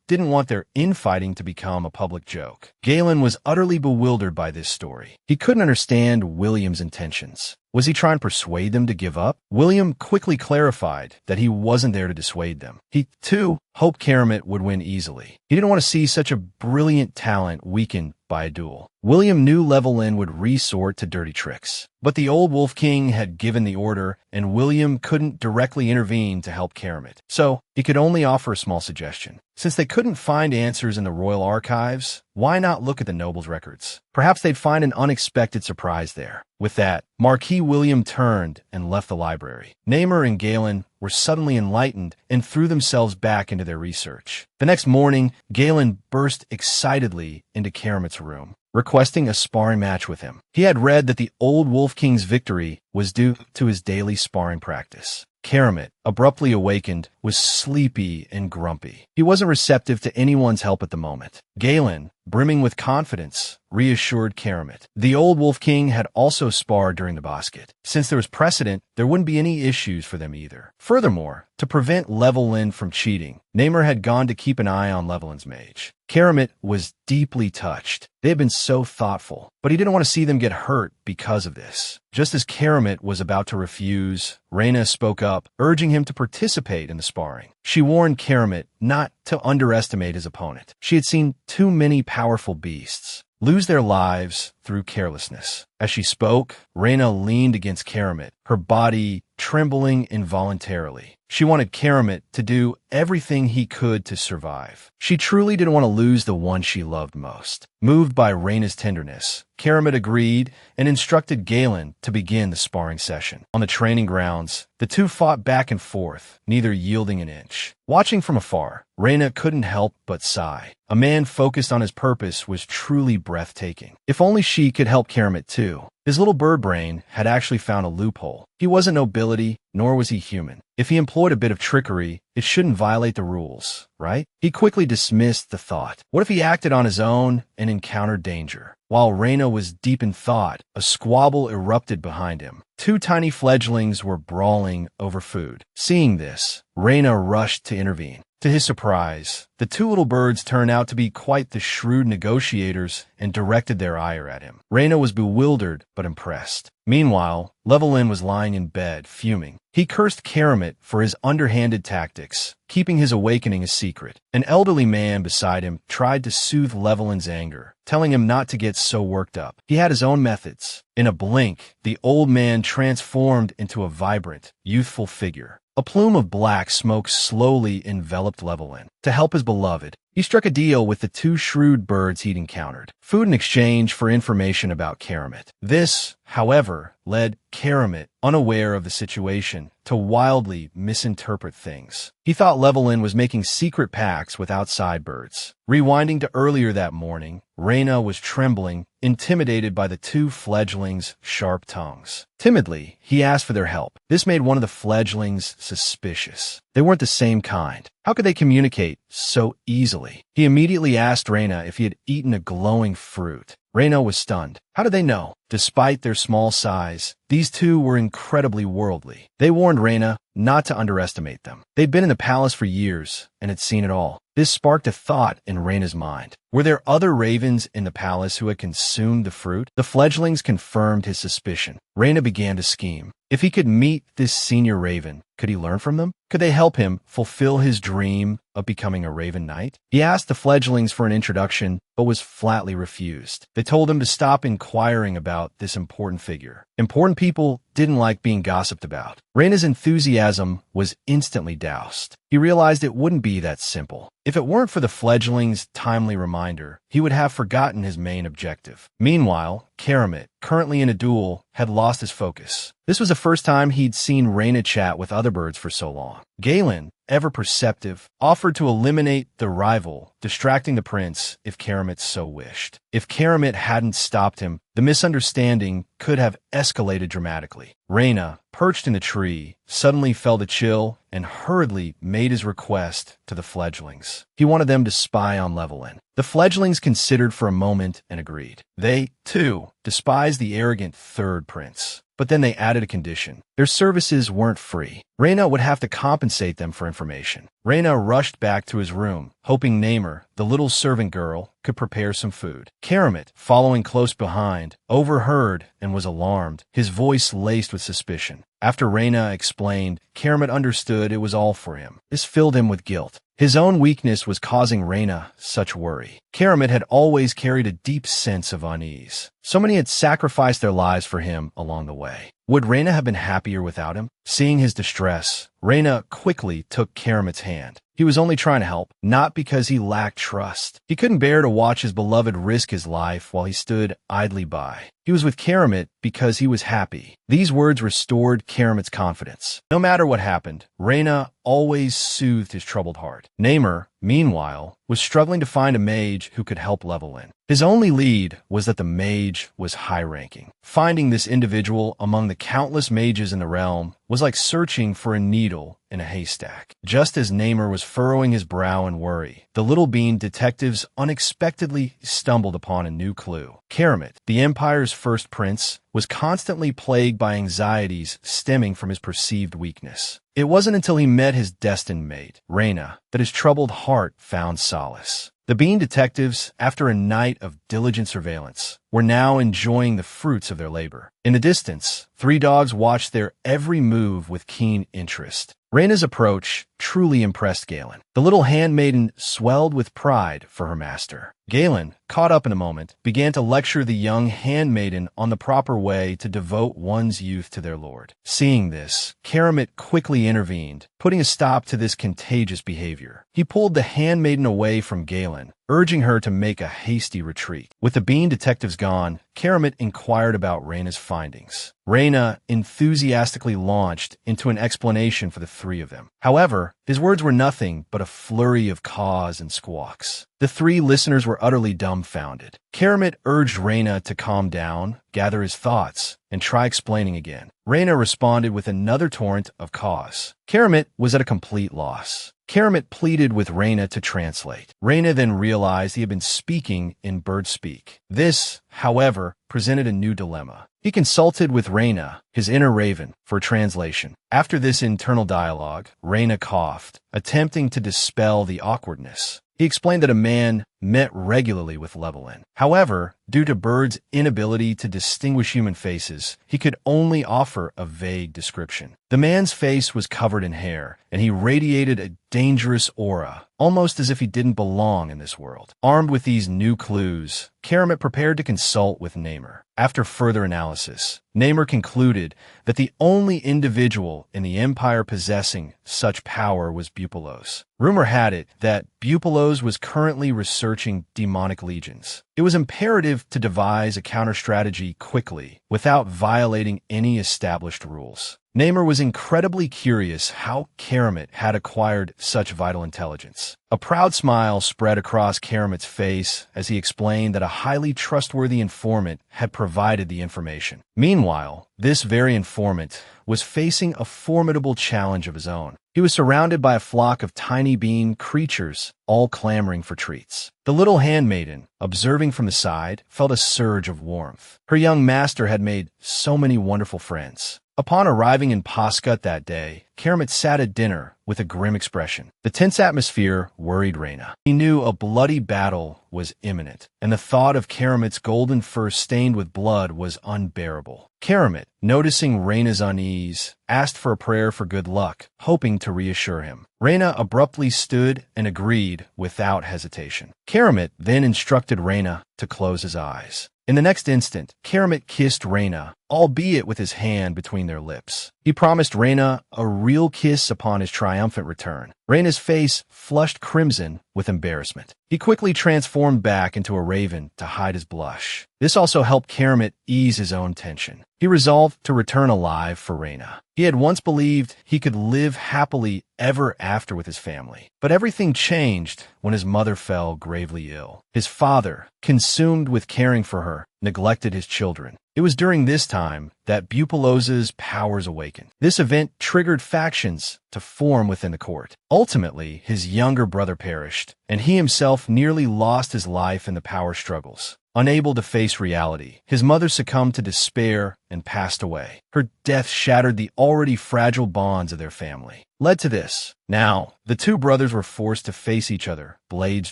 didn't want their infighting to become a public joke. Galen was utterly bewildered by this story. He couldn't understand William's intentions. Was he trying to persuade them to give up? William quickly clarified that he wasn't there to dissuade them. He, too, hoped Keramit would win easily. He didn't want to see such a brilliant talent weakened by a duel. William knew Levelin would resort to dirty tricks. But the old Wolf King had given the order, and William couldn't directly intervene to help Keramit. So, he could only offer a small suggestion. Since they couldn't find answers in the royal archives, why not look at the nobles' records? Perhaps they'd find an unexpected surprise there. With that, Marquis William turned and left the library. Namer and Galen were suddenly enlightened and threw themselves back into their research. The next morning, Galen burst excitedly into Keramit's room, requesting a sparring match with him. He had read that the old Wolf King's victory was due to his daily sparring practice. Keramit, abruptly awakened, was sleepy and grumpy. He wasn't receptive to anyone's help at the moment. Galen, brimming with confidence, reassured Keramit. The old Wolf King had also sparred during the basket. Since there was precedent, there wouldn't be any issues for them either. Furthermore, to prevent Levelin from cheating, Namer had gone to keep an eye on Levelin's mage. Keramit was deeply touched. They had been so thoughtful, but he didn't want to see them get hurt because of this. Just as Keramit was about to refuse, Reyna spoke up, urging him to participate in the sparring. She warned Keramit not to underestimate his opponent. She had seen too many powerful beasts lose their lives through carelessness. As she spoke, Reyna leaned against Keramit, her body trembling involuntarily. She wanted Keramit to do everything he could to survive. She truly didn't want to lose the one she loved most. Moved by Reyna's tenderness, Keramit agreed and instructed Galen to begin the sparring session. On the training grounds, the two fought back and forth, neither yielding an inch. Watching from afar, Reyna couldn't help but sigh. A man focused on his purpose was truly breathtaking. If only she could help Keramit too. His little bird brain had actually found a loophole. He wasn't nobility, nor was he human. If he employed a bit of trickery, it shouldn't violate the rules, right? He quickly dismissed the thought. What if he acted on his own and encountered danger? While Reyna was deep in thought, a squabble erupted behind him. Two tiny fledglings were brawling over food. Seeing this, Reyna rushed to intervene. To his surprise, the two little birds turned out to be quite the shrewd negotiators and directed their ire at him. Reyna was bewildered but impressed. Meanwhile, Llewellyn was lying in bed, fuming. He cursed Karamat for his underhanded tactics, keeping his awakening a secret. An elderly man beside him tried to soothe Llewellyn's anger, telling him not to get so worked up. He had his own methods. In a blink, the old man transformed into a vibrant, youthful figure. A plume of black smoke slowly enveloped Llewellyn. To help his beloved, he struck a deal with the two shrewd birds he'd encountered. Food in exchange for information about Karamat. This, however, led Karamat, unaware of the situation, to wildly misinterpret things. He thought Llewellyn was making secret pacts with outside birds. Rewinding to earlier that morning, Reyna was trembling, intimidated by the two fledglings' sharp tongues. Timidly, he asked for their help. This made one of the fledglings suspicious. They weren't the same kind. How could they communicate so easily? He immediately asked Reyna if he had eaten a glowing fruit. Reyna was stunned. How did they know? Despite their small size, these two were incredibly worldly. They warned Reyna not to underestimate them. They'd been in the palace for years and had seen it all. This sparked a thought in Reyna's mind. Were there other ravens in the palace who had consumed the fruit? The fledglings confirmed his suspicion. Reyna began to scheme. If he could meet this senior raven, could he learn from them? Could they help him fulfill his dream of becoming a raven knight? He asked the fledglings for an introduction, but was flatly refused. They told him to stop inquiring about this important figure. Important people didn't like being gossiped about. Reyna's enthusiasm was instantly doused. He realized it wouldn't be that simple. If it weren't for the fledglings' timely reminder, he would have forgotten his main objective. Meanwhile, Karamat, currently in a duel, had lost his focus. This was the first time he'd seen Reyna chat with other birds for so long. Galen, ever perceptive, offered to eliminate the rival, distracting the prince if Karamat so wished. If Karamat hadn't stopped him, the misunderstanding could have escalated dramatically. Reyna, perched in a tree, suddenly felt a chill and hurriedly made his request to the fledglings. He wanted them to spy on Llewellyn. The fledglings considered for a moment and agreed. They, too, despised the arrogant third prince. But then they added a condition. Their services weren't free. Reyna would have to compensate them for information. Reyna rushed back to his room, hoping Namer, the little servant girl, could prepare some food. Karamat, following close behind, overheard and was alarmed, his voice laced with suspicion. After Reyna explained, Karamat understood it was all for him. This filled him with guilt. His own weakness was causing Reyna such worry. Karamat had always carried a deep sense of unease. So many had sacrificed their lives for him along the way. Would Reyna have been happier without him? Seeing his distress, Reyna quickly took Karamat's hand. He was only trying to help, not because he lacked trust. He couldn't bear to watch his beloved risk his life while he stood idly by. He was with Karamat because he was happy. These words restored Karamat's confidence. No matter what happened, Reyna always soothed his troubled heart. Namer, meanwhile, was struggling to find a mage who could help Llewellyn. His only lead was that the mage was high-ranking. Finding this individual among the countless mages in the realm was like searching for a needle in a haystack. Just as Namer was furrowing his brow in worry, the Little Bean detectives unexpectedly stumbled upon a new clue. Karamat, the Empire's first prince, was constantly plagued by anxieties stemming from his perceived weakness. It wasn't until he met his destined mate, Reyna, that his troubled heart found solace. The Bean detectives, after a night of diligent surveillance, were now enjoying the fruits of their labor. In the distance, three dogs watched their every move with keen interest. Reyna's approach truly impressed Galen. The little handmaiden swelled with pride for her master. Galen, caught up in a moment, began to lecture the young handmaiden on the proper way to devote one's youth to their lord. Seeing this, Karamat quickly intervened, putting a stop to this contagious behavior. He pulled the handmaiden away from Galen, urging her to make a hasty retreat. With the Bean detectives gone, Karamat inquired about Reyna's findings. Reyna enthusiastically launched into an explanation for the three of them. However, his words were nothing but a flurry of caws and squawks. The three listeners were utterly dumbfounded. Karamat urged Reyna to calm down, gather his thoughts, and try explaining again. Reyna responded with another torrent of caws. Karamat was at a complete loss. Karamat pleaded with Reyna to translate. Reyna then realized he had been speaking in bird speak. This, however, presented a new dilemma. He consulted with Reyna, his inner raven, for translation. After this internal dialogue, Reyna coughed, attempting to dispel the awkwardness. He explained that a man met regularly with Levelin. However, due to Bird's inability to distinguish human faces, he could only offer a vague description. The man's face was covered in hair, and he radiated a dangerous aura, almost as if he didn't belong in this world. Armed with these new clues, Karamat prepared to consult with Namer. After further analysis, Namer concluded that the only individual in the Empire possessing such power was Bupelos. Rumor had it that Bupelos was currently researching demonic legions. It was imperative to devise a counter-strategy quickly, without violating any established rules. Namer was incredibly curious how Karamat had acquired such vital intelligence. A proud smile spread across Karamat's face as he explained that a highly trustworthy informant had provided the information. Meanwhile, this very informant was facing a formidable challenge of his own. He was surrounded by a flock of tiny being creatures, all clamoring for treats. The little handmaiden, observing from the side, felt a surge of warmth. Her young master had made so many wonderful friends. Upon arriving in Pascut that day, Karamat sat at dinner with a grim expression. The tense atmosphere worried Reyna. He knew a bloody battle was imminent, and the thought of Karamat's golden fur stained with blood was unbearable. Karamat, noticing Reyna's unease, asked for a prayer for good luck, hoping to reassure him. Reyna abruptly stood and agreed without hesitation. Karamat then instructed Reyna to close his eyes. In the next instant, Karamat kissed Reyna, albeit with his hand between their lips. He promised Reyna a real kiss upon his triumphant return. Reyna's face flushed crimson with embarrassment. He quickly transformed back into a raven to hide his blush. This also helped Karamat ease his own tension. He resolved to return alive for Reyna. He had once believed he could live happily ever after with his family. But everything changed when his mother fell gravely ill. His father, consumed with caring for her, neglected his children. It was during this time that Bupelos's powers awakened. This event triggered factions to form within the court. Ultimately, his younger brother perished, and he himself nearly lost his life in the power struggles. Unable to face reality, his mother succumbed to despair and passed away. Her death shattered the already fragile bonds of their family. Led to this. Now, the two brothers were forced to face each other, blades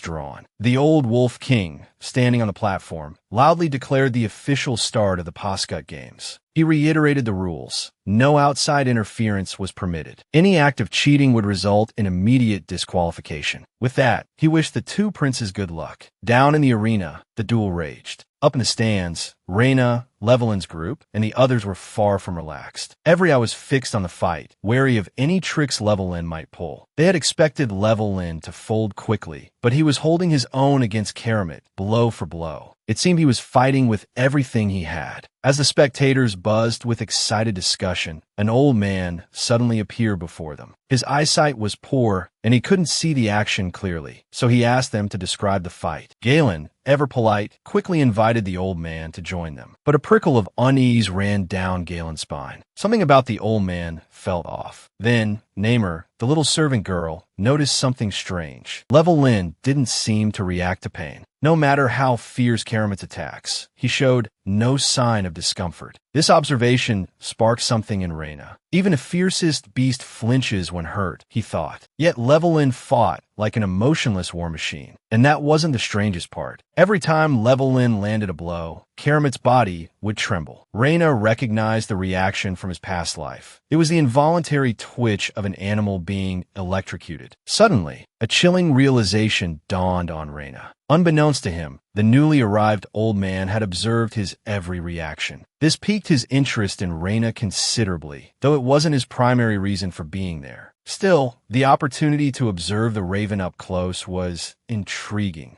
drawn. The old Wolf King, standing on the platform, loudly declared the official start of the Pascut Games. He reiterated the rules. No outside interference was permitted. Any act of cheating would result in immediate disqualification. With that, he wished the two princes good luck. Down in the arena, the duel raged. Up in the stands, Reyna, Levelin's group, and the others were far from relaxed. Every eye was fixed on the fight, wary of any tricks Levelin might pull. They had expected Levelin to fold quickly, but he was holding his own against Karamat, blow for blow. It seemed he was fighting with everything he had. As the spectators buzzed with excited discussion, an old man suddenly appeared before them. His eyesight was poor, and he couldn't see the action clearly, so he asked them to describe the fight. Galen, ever polite, quickly invited the old man to join them. But a prickle of unease ran down Galen's spine. Something about the old man felt off. Then, Namer, the little servant girl, noticed something strange. Levelin didn't seem to react to pain. No matter how fierce Karamat's attacks, he showed no sign of discomfort. This observation sparked something in Reyna. Even the fiercest beast flinches when hurt, he thought. Yet Levelin fought like an emotionless war machine. And that wasn't the strangest part. Every time Levelin landed a blow, Karamat's body would tremble. Reyna recognized the reaction from his past life. It was the involuntary twitch of an animal being electrocuted. Suddenly, a chilling realization dawned on Reyna. Unbeknownst to him, the newly arrived old man had observed his every reaction. This piqued his interest in Reyna considerably, though it wasn't his primary reason for being there. Still, the opportunity to observe the raven up close was intriguing.